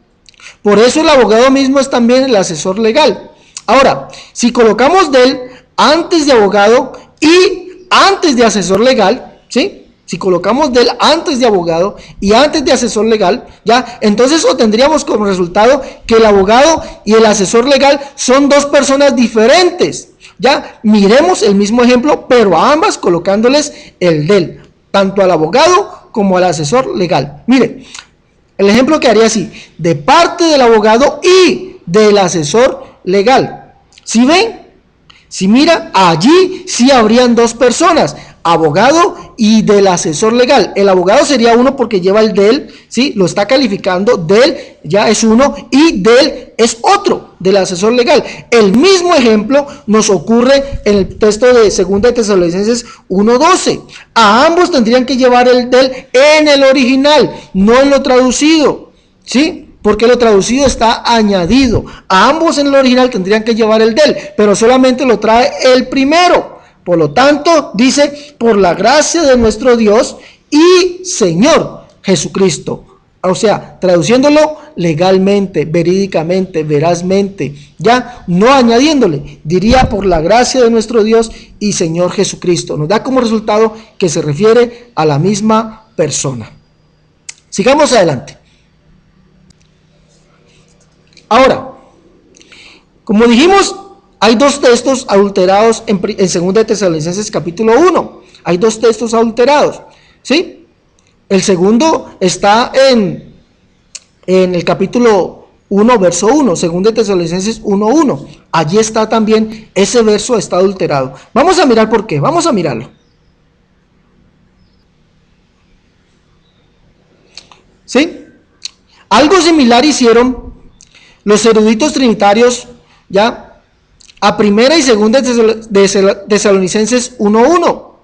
Por eso el abogado mismo es también el asesor legal. Ahora, si colocamos del antes de abogado y antes de asesor legal, ¿sí? Si colocamos del antes de abogado y antes de asesor legal, ya, entonces obtendríamos como resultado que el abogado y el asesor legal son dos personas diferentes. Ya, miremos el mismo ejemplo, pero a ambas colocándoles el del, tanto al abogado como al asesor legal. Mire, el ejemplo quedaría así: de parte del abogado y del asesor legal. ¿Sí ven? Si mira, allí sí habrían dos personas, abogado y del asesor legal. El abogado sería uno porque lleva el del, ¿sí? Lo está calificando, del ya es uno y del es otro, del asesor legal. El mismo ejemplo nos ocurre en el texto de 2 Tesalonicenses 1:12. A ambos tendrían que llevar el del en el original, no en lo traducido, ¿sí? Porque lo traducido está añadido. A ambos en el original tendrían que llevar el del, pero solamente lo trae el primero. Por lo tanto, dice, por la gracia de nuestro Dios y Señor Jesucristo. O sea, traduciéndolo legalmente, verídicamente, verazmente, ya no añadiéndole, diría por la gracia de nuestro Dios y Señor Jesucristo. Nos da como resultado que se refiere a la misma persona. Sigamos adelante. Ahora, como dijimos, hay dos textos adulterados en 2 Tesalonicenses capítulo 1. Hay dos textos adulterados, ¿sí? El segundo está en el capítulo 1, verso 1, 2 Tesalonicenses 1:1. Allí está también, ese verso está adulterado. Vamos a mirar por qué, vamos a mirarlo. ¿Sí? Algo similar hicieron los eruditos trinitarios, ya, a 1 y 2 Tesalonicenses 1:1,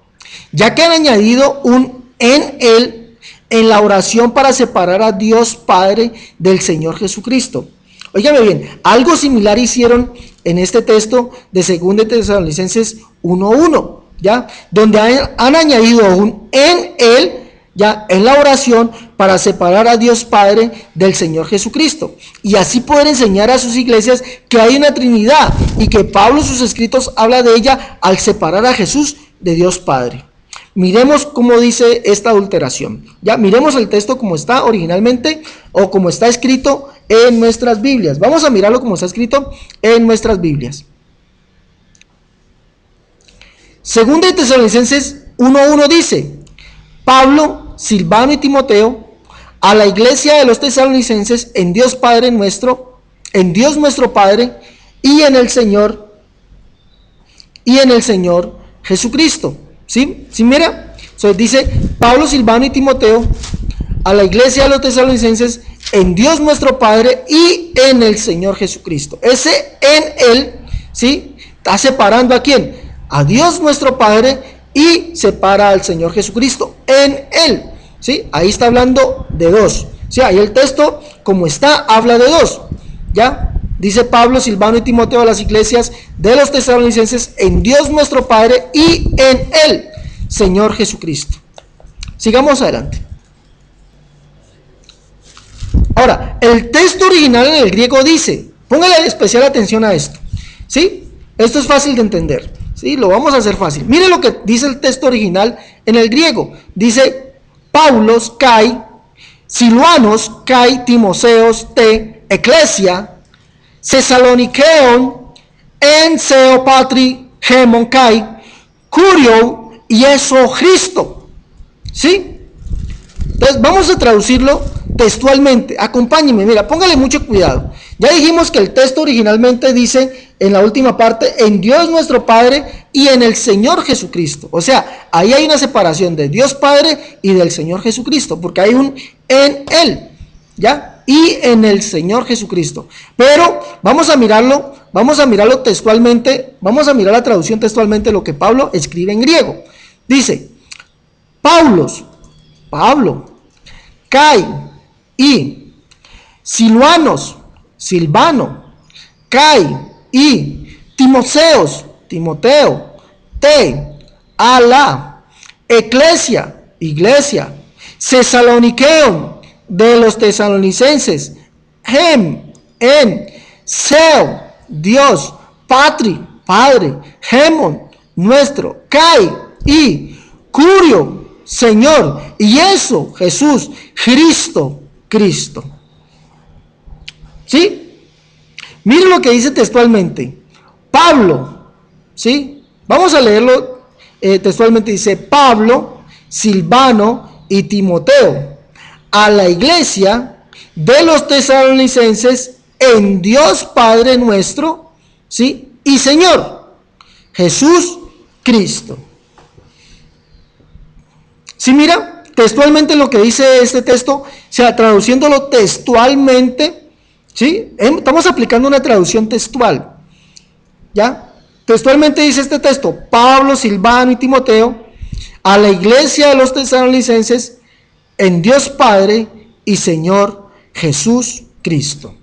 ya que han añadido un en él en la oración para separar a Dios Padre del Señor Jesucristo. Óigame bien, algo similar hicieron en este texto de 2 Tesalonicenses 1:1, ya, donde han añadido un en él, ya, en la oración para separar a Dios Padre del Señor Jesucristo, y así poder enseñar a sus iglesias que hay una Trinidad y que Pablo en sus escritos habla de ella al separar a Jesús de Dios Padre. Miremos cómo dice esta adulteración. Ya, miremos el texto como está originalmente o como está escrito en nuestras Biblias. Vamos a mirarlo como está escrito en nuestras Biblias. 2 Tesalonicenses 1:1 dice: Pablo, Silvano y Timoteo, a la iglesia de los tesalonicenses en Dios Padre nuestro, en Dios nuestro Padre y en el Señor Jesucristo. ¿Sí? ¿Sí mira? Entonces dice Pablo, Silvano y Timoteo a la iglesia de los tesalonicenses en Dios nuestro Padre y en el Señor Jesucristo. Ese en él, ¿sí? Está separando a quién? A Dios nuestro Padre y separa al Señor Jesucristo en él, ¿sí? Ahí está hablando de dos, ¿sí? Ahí el texto como está habla de dos, ¿ya? Dice Pablo, Silvano y Timoteo a las iglesias de los tesalonicenses en Dios nuestro Padre y en el Señor Jesucristo. Sigamos adelante. Ahora, el texto original en el griego dice, póngale especial atención a esto, ¿sí? Esto es fácil de entender, ¿sí? Lo vamos a hacer fácil. Mire lo que dice el texto original en el griego. Dice, Paulos kai, Silvanos kai, Timoseos te, Eclesia, Thessalonikeon, en Seo Patri, Hemon kai, Curio y eso Cristo, ¿sí? Entonces vamos a traducirlo textualmente. Acompáñenme, mira, póngale mucho cuidado. Ya dijimos que el texto originalmente dice en la última parte, en Dios nuestro Padre y en el Señor Jesucristo. O sea, ahí hay una separación de Dios Padre y del Señor Jesucristo, porque hay un en Él, ¿ya? Y en el Señor Jesucristo. Pero vamos a mirarlo textualmente, vamos a mirar la traducción textualmente de lo que Pablo escribe en griego. Dice, Pablo, kai y Silvanos, Silvano, kai y Timoseos, Timoteo, te, a la Eclesia, iglesia, Thessalonikeon, de los tesalonicenses, Hem, en, Seo, Dios, Patri, Padre, Hemon, nuestro, Kai y Curio, Señor, y eso, Jesús, Cristo. ¿Sí? Miren lo que dice textualmente. Pablo, ¿sí? Vamos a leerlo textualmente. Dice Pablo, Silvano y Timoteo, a la iglesia de los tesalonicenses en Dios Padre nuestro, ¿sí? Y Señor Jesús Cristo. ¿Sí mira? Textualmente lo que dice este texto, o sea, traduciéndolo textualmente, ¿sí? Estamos aplicando una traducción textual, ¿ya? Textualmente dice este texto: Pablo, Silvano y Timoteo, a la iglesia de los tesalonicenses, en Dios Padre y Señor Jesús Cristo.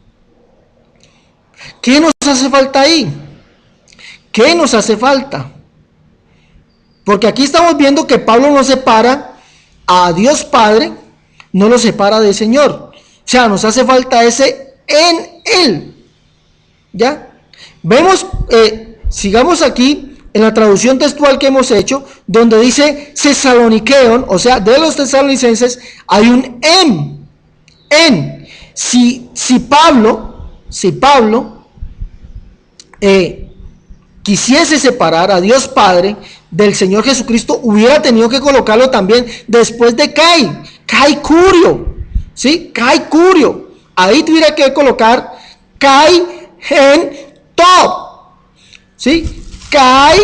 ¿Qué nos hace falta ahí? ¿Qué nos hace falta? Porque aquí estamos viendo que Pablo no separa a Dios Padre, no lo separa del Señor. O sea, nos hace falta ese en Él. ¿Ya? Vemos, sigamos aquí en la traducción textual que hemos hecho, donde dice Tesaloniqueon, o sea, de los tesalonicenses, hay un en. Si Pablo quisiese separar a Dios Padre del Señor Jesucristo, hubiera tenido que colocarlo también después de Kai Curio, ¿sí? Kai Curio. Ahí tuviera que colocar Kai en To, ¿sí? Kai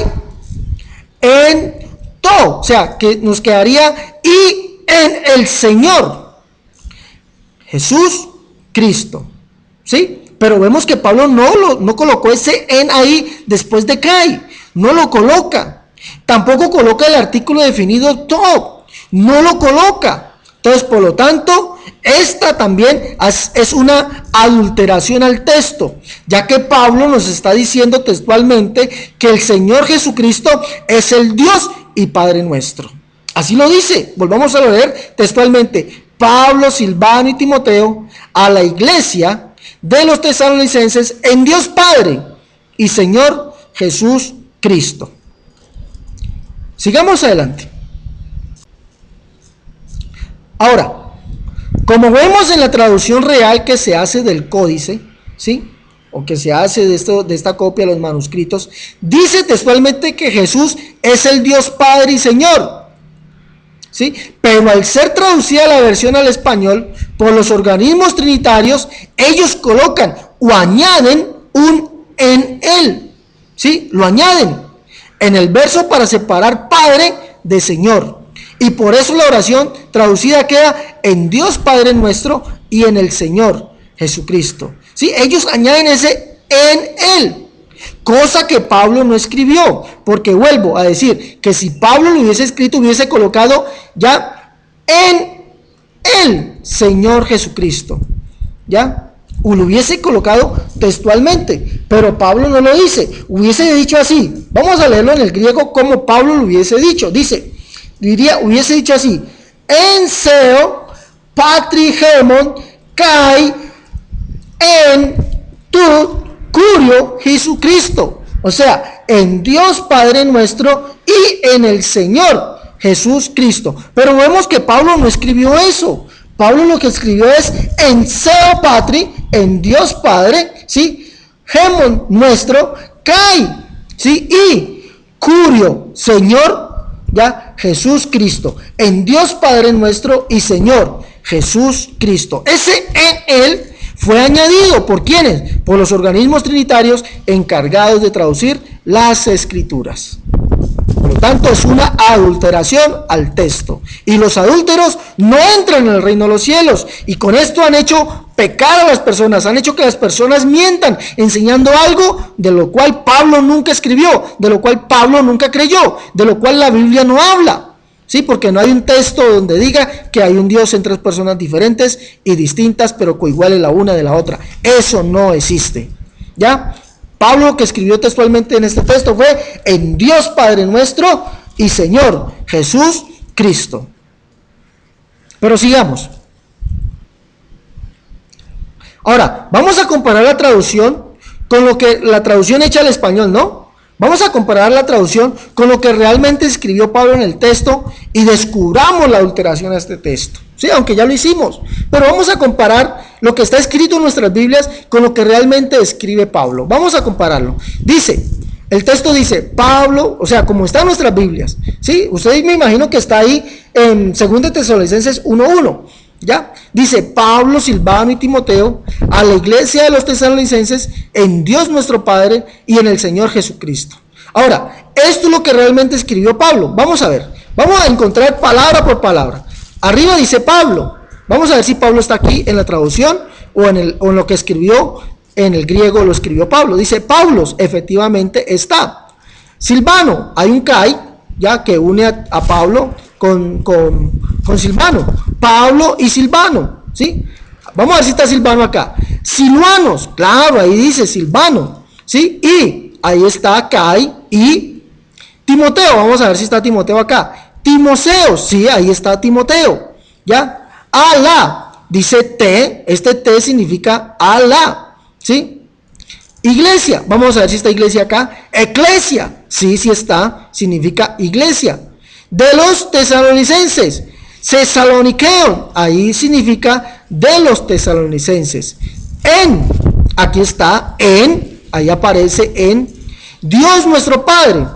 en To, o sea, que nos quedaría y en el Señor Jesús Cristo, ¿sí? Pero vemos que Pablo no colocó ese en ahí después de Kai, no lo coloca. Tampoco coloca el artículo definido to, no lo coloca. Entonces, por lo tanto, esta también es una adulteración al texto, ya que Pablo nos está diciendo textualmente que el Señor Jesucristo es el Dios y Padre nuestro. Así lo dice, volvamos a leer textualmente: Pablo, Silvano y Timoteo, a la iglesia de los tesalonicenses en Dios Padre y Señor Jesús Cristo. Sigamos adelante. Ahora, como vemos en la traducción real que se hace del códice, ¿sí? O que se hace de esta copia de los manuscritos, dice textualmente que Jesús es el Dios Padre y Señor, ¿sí? Pero al ser traducida la versión al español por los organismos trinitarios, ellos colocan o añaden un en él, ¿sí? Lo añaden en el verso para separar Padre de Señor. Y por eso la oración traducida queda en Dios Padre nuestro y en el Señor Jesucristo, ¿sí? Ellos añaden ese en él, cosa que Pablo no escribió, porque vuelvo a decir que si Pablo lo hubiese escrito, hubiese colocado ya en el Señor Jesucristo, ¿ya? O lo hubiese colocado textualmente, pero Pablo no lo dice, hubiese dicho así. Vamos a leerlo en el griego como Pablo lo hubiese dicho. Hubiese dicho así: en Seo Patri Gemon Kai en tu Curio Jesucristo, o sea, en Dios Padre nuestro y en el Señor Jesús Cristo. Pero vemos que Pablo no escribió eso. Pablo lo que escribió es en Seo Patri, en Dios Padre, ¿sí? Gemon nuestro, Kai, ¿sí? Y Curio, Señor, ya, Jesús Cristo, en Dios Padre nuestro y Señor Jesús Cristo. Ese en él fue añadido ¿por quiénes? Por los organismos trinitarios encargados de traducir las escrituras. Por lo tanto, es una adulteración al texto. Y los adúlteros no entran en el reino de los cielos. Y con esto han hecho pecar a las personas, han hecho que las personas mientan, enseñando algo de lo cual Pablo nunca escribió, de lo cual Pablo nunca creyó, de lo cual la Biblia no habla. Sí, porque no hay un texto donde diga que hay un Dios en tres personas diferentes y distintas, pero coiguales la una de la otra. Eso no existe. ¿Ya? Pablo, que escribió textualmente en este texto, fue en Dios Padre nuestro y Señor Jesús Cristo. Pero sigamos. Ahora, vamos a comparar la traducción con lo que la traducción hecha al español, ¿no? Vamos a comparar la traducción con lo que realmente escribió Pablo en el texto y descubramos la adulteración a este texto. Sí, aunque ya lo hicimos, pero vamos a comparar lo que está escrito en nuestras Biblias con lo que realmente escribe Pablo. Vamos a compararlo. Dice, El texto dice, Pablo, o sea, como está en nuestras Biblias, ¿sí? Ustedes me imagino que está ahí en 2 Tesalonicenses 1:1, ¿ya? Dice, Pablo, Silvano y Timoteo, a la iglesia de los tesalonicenses, en Dios nuestro Padre y en el Señor Jesucristo. Ahora, esto es lo que realmente escribió Pablo. Vamos a ver, vamos a encontrar palabra por palabra. Arriba dice Pablo. Vamos a ver si Pablo está aquí en la traducción o en lo que escribió en el griego lo escribió Pablo. Dice Paulos, efectivamente está. Silvano, hay un Kai, ya que une a Pablo con Silvano. Pablo y Silvano, ¿sí? Vamos a ver si está Silvano acá. Silvanos, claro, ahí dice Silvano, ¿sí? Y ahí está Kai y Timoteo. Vamos a ver si está Timoteo acá. Timoseo, sí, ahí está Timoteo, ¿ya? Alá, dice T, este T significa Alá, ¿sí? Iglesia, vamos a ver si está iglesia acá. Eclesia, sí, sí está, significa iglesia. De los tesalonicenses, Tesaloniqueo, ahí significa de los tesalonicenses. En, aquí está, en, ahí aparece en. Dios nuestro Padre,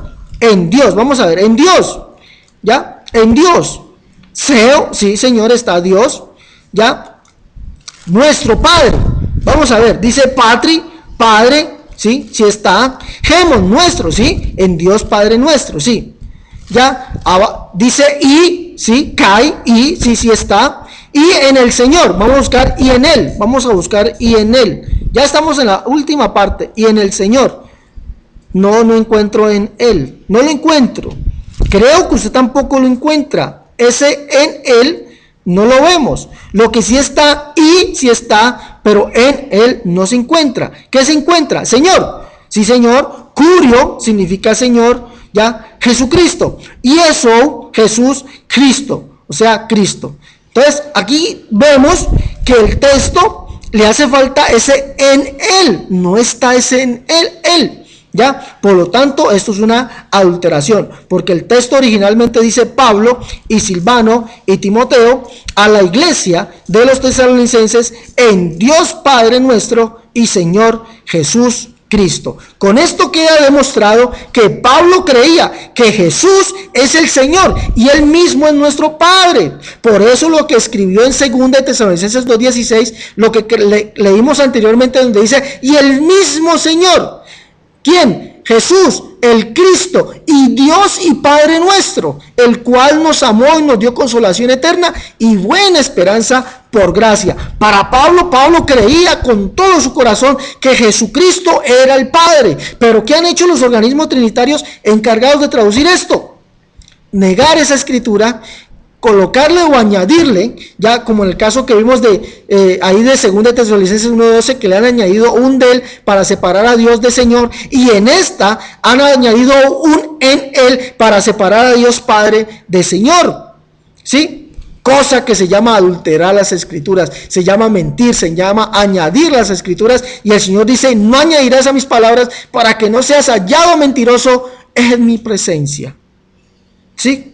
en Dios, vamos a ver, en Dios, ¿ya? En Dios. Seo, sí, Señor, está Dios, ¿ya? Nuestro Padre, vamos a ver, dice Patri, Padre, sí, sí está. Gemon, nuestro, sí, en Dios Padre nuestro, sí, ¿ya? Dice y, sí, Kai, y, sí, sí está. Y en el Señor, vamos a buscar y en Él, vamos a buscar y en Él. Ya estamos en la última parte, y en el Señor. No encuentro en Él, no lo encuentro. Creo que usted tampoco lo encuentra. Ese en Él no lo vemos. Lo que sí está y sí está, pero en Él no se encuentra. ¿Qué se encuentra? Señor. Sí, Señor. Curio significa Señor, ¿ya? Jesucristo. Y eso, Jesús, Cristo. O sea, Cristo. Entonces, aquí vemos que el texto le hace falta ese en Él. No está ese en Él. ¿Ya? Por lo tanto, esto es una adulteración, porque el texto originalmente dice Pablo y Silvano y Timoteo a la iglesia de los tesalonicenses en Dios Padre nuestro y Señor Jesús Cristo. Con esto queda demostrado que Pablo creía que Jesús es el Señor y Él mismo es nuestro Padre. Por eso lo que escribió en 2 Tesalonicenses 2:16, lo que leímos anteriormente donde dice, y el mismo Señor. ¿Quién? Jesús, el Cristo y Dios y Padre nuestro, el cual nos amó y nos dio consolación eterna y buena esperanza por gracia. Para Pablo creía con todo su corazón que Jesucristo era el Padre. Pero ¿qué han hecho los organismos trinitarios encargados de traducir esto? Negar esa escritura, colocarle o añadirle, ya como en el caso que vimos ahí de 2 Tesalonicenses 1:12, que le han añadido un del para separar a Dios de Señor, y en esta han añadido un en Él para separar a Dios Padre de Señor, ¿sí? Cosa que se llama adulterar las escrituras, se llama mentir, se llama añadir las escrituras, y el Señor dice, no añadirás a mis palabras para que no seas hallado mentiroso en mi presencia, ¿sí?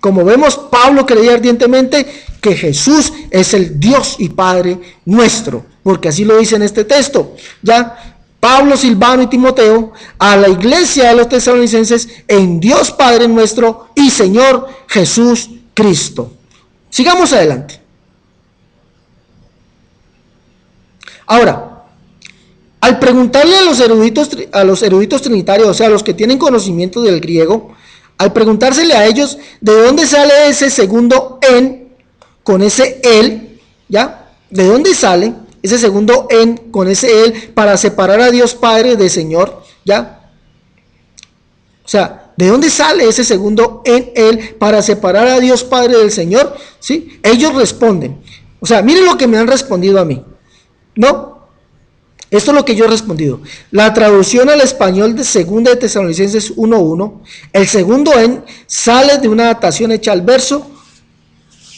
Como vemos, Pablo creía ardientemente que Jesús es el Dios y Padre nuestro, porque así lo dice en este texto. Ya, Pablo, Silvano y Timoteo, a la iglesia de los tesalonicenses, en Dios Padre nuestro y Señor Jesús Cristo. Sigamos adelante. Ahora, al preguntarle a los eruditos trinitarios, o sea, a los que tienen conocimiento del griego, al preguntársele a ellos de dónde sale ese segundo en con ese él, ¿ya? ¿De dónde sale ese segundo en con ese él para separar a Dios Padre de Señor, ¿ya? O sea, ¿de dónde sale ese segundo en él para separar a Dios Padre del Señor? ¿Sí? Ellos responden. O sea, miren lo que me han respondido a mí. ¿No? Esto es lo que yo he respondido. La traducción al español de 2 Tesalonicenses 1:1, el segundo en sale de una adaptación hecha al verso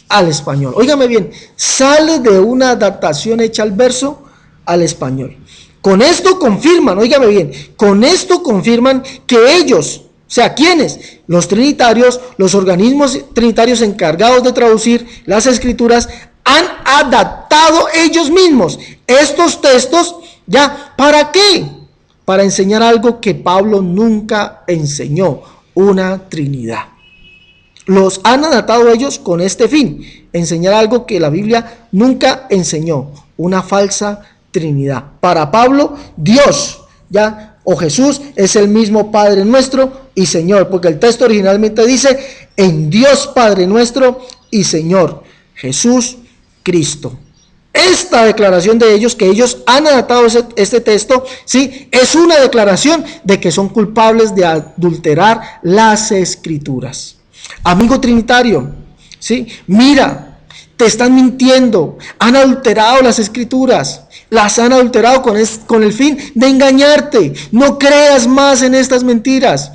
al español. Óigame bien, sale de una adaptación hecha al verso al español. Con esto confirman, óigame bien, con esto confirman que ellos, o sea, ¿quiénes? Los trinitarios, los organismos trinitarios encargados de traducir las escrituras, han adaptado ellos mismos estos textos. ¿Ya? ¿Para qué? para enseñar algo que Pablo nunca enseñó, una Trinidad. Los han adaptado ellos con este fin, enseñar algo que la Biblia nunca enseñó, una falsa Trinidad. Para Pablo, Dios, o Jesús es el mismo Padre nuestro y Señor, porque el texto originalmente dice, en Dios Padre nuestro y Señor, Jesús Cristo. Esta declaración de ellos, que ellos han adaptado este texto, ¿sí?, es una declaración de que son culpables de adulterar las Escrituras. Amigo trinitario, ¿sí?, mira, te están mintiendo, han adulterado las Escrituras, las han adulterado con el fin de engañarte. No creas más en estas mentiras.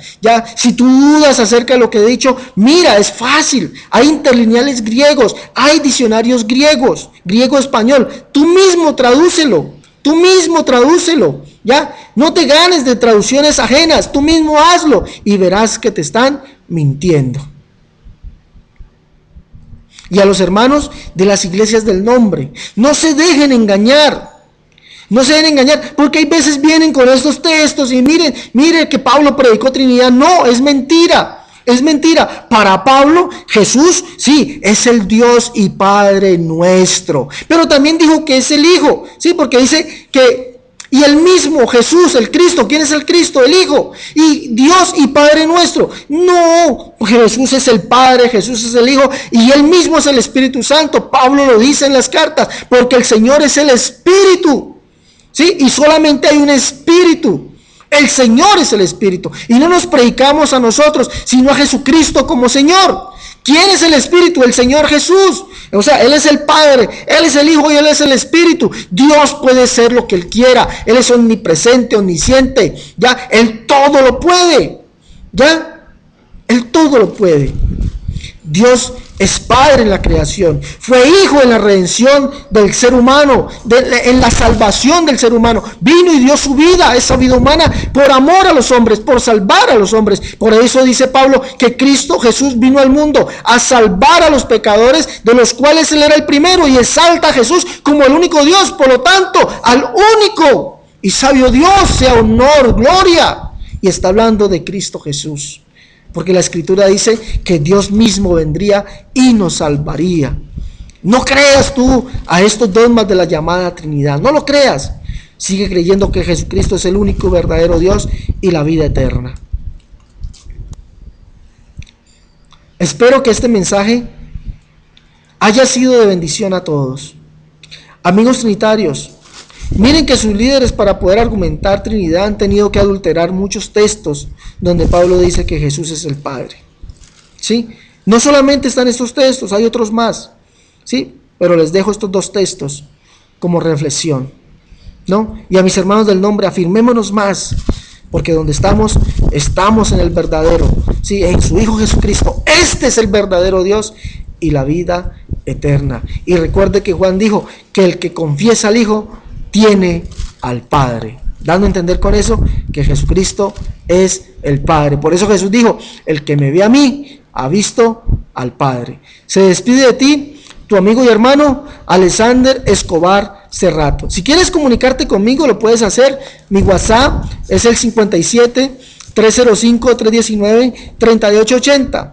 Si tú dudas acerca de lo que he dicho, mira, es fácil. Hay interlineales griegos, hay diccionarios griegos, griego-español. Tú mismo tradúcelo. No te ganes de traducciones ajenas, tú mismo hazlo y verás que te están mintiendo. Y a los hermanos de las iglesias del nombre, no se dejen engañar. No se deben engañar, porque hay veces vienen con estos textos y miren que Pablo predicó Trinidad. No, es mentira, es mentira. Para Pablo, Jesús, sí, es el Dios y Padre nuestro. Pero también dijo que es el Hijo, sí, porque dice que, y el mismo Jesús, el Cristo, ¿quién es el Cristo? El Hijo, y Dios y Padre nuestro. No, Jesús es el Padre, Jesús es el Hijo, y Él mismo es el Espíritu Santo. Pablo lo dice en las cartas, porque el Señor es el Espíritu. ¿Sí? Y solamente hay un Espíritu. El Señor es el Espíritu. Y no nos predicamos a nosotros, sino a Jesucristo como Señor. ¿Quién es el Espíritu? El Señor Jesús. O sea, Él es el Padre, Él es el Hijo y Él es el Espíritu. Dios puede ser lo que Él quiera. Él es omnipresente, omnisciente. Él todo lo puede. Él todo lo puede. Dios es Padre en la creación, fue Hijo en la redención del ser humano, en la salvación del ser humano. Vino y dio su vida, esa vida humana, por amor a los hombres, por salvar a los hombres. Por eso dice Pablo que Cristo Jesús vino al mundo a salvar a los pecadores, de los cuales Él era el primero, y exalta a Jesús como el único Dios. Por lo tanto, al único y sabio Dios sea honor, gloria. Y está hablando de Cristo Jesús. Porque la Escritura dice que Dios mismo vendría y nos salvaría. No creas tú a estos dogmas de la llamada Trinidad. No lo creas. Sigue creyendo que Jesucristo es el único verdadero Dios y la vida eterna. Espero que este mensaje haya sido de bendición a todos. Amigos trinitarios, miren que sus líderes, para poder argumentar Trinidad, han tenido que adulterar muchos textos donde Pablo dice que Jesús es el Padre. ¿Sí? No solamente están estos textos, hay otros más. ¿Sí? Pero les dejo estos dos textos como reflexión, ¿no? Y a mis hermanos del nombre, afirmémonos más, porque donde estamos en el verdadero, ¿sí? En su Hijo Jesucristo. Este es el verdadero Dios y la vida eterna. Y recuerde que Juan dijo que el que confiesa al Hijo tiene al Padre, dando a entender con eso que Jesucristo es el Padre. Por eso Jesús dijo: el que me ve a mí ha visto al Padre. Se despide de ti tu amigo y hermano Alexander Escobar Cerrato. Si quieres comunicarte conmigo, lo puedes hacer. Mi WhatsApp es el 57-305-319-3880.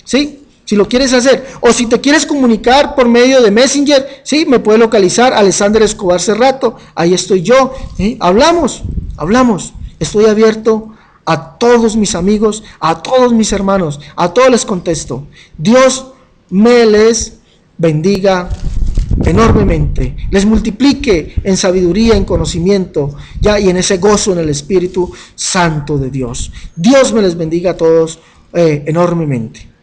¿Sí? Si lo quieres hacer, o si te quieres comunicar por medio de Messenger, sí, me puedes localizar, Alexander Escobar Cerrato, ahí estoy yo, ¿sí? Hablamos, estoy abierto a todos mis amigos, a todos mis hermanos, a todos les contesto. Dios me les bendiga enormemente, les multiplique en sabiduría, en conocimiento, y en ese gozo en el Espíritu Santo de Dios. Dios me les bendiga a todos enormemente.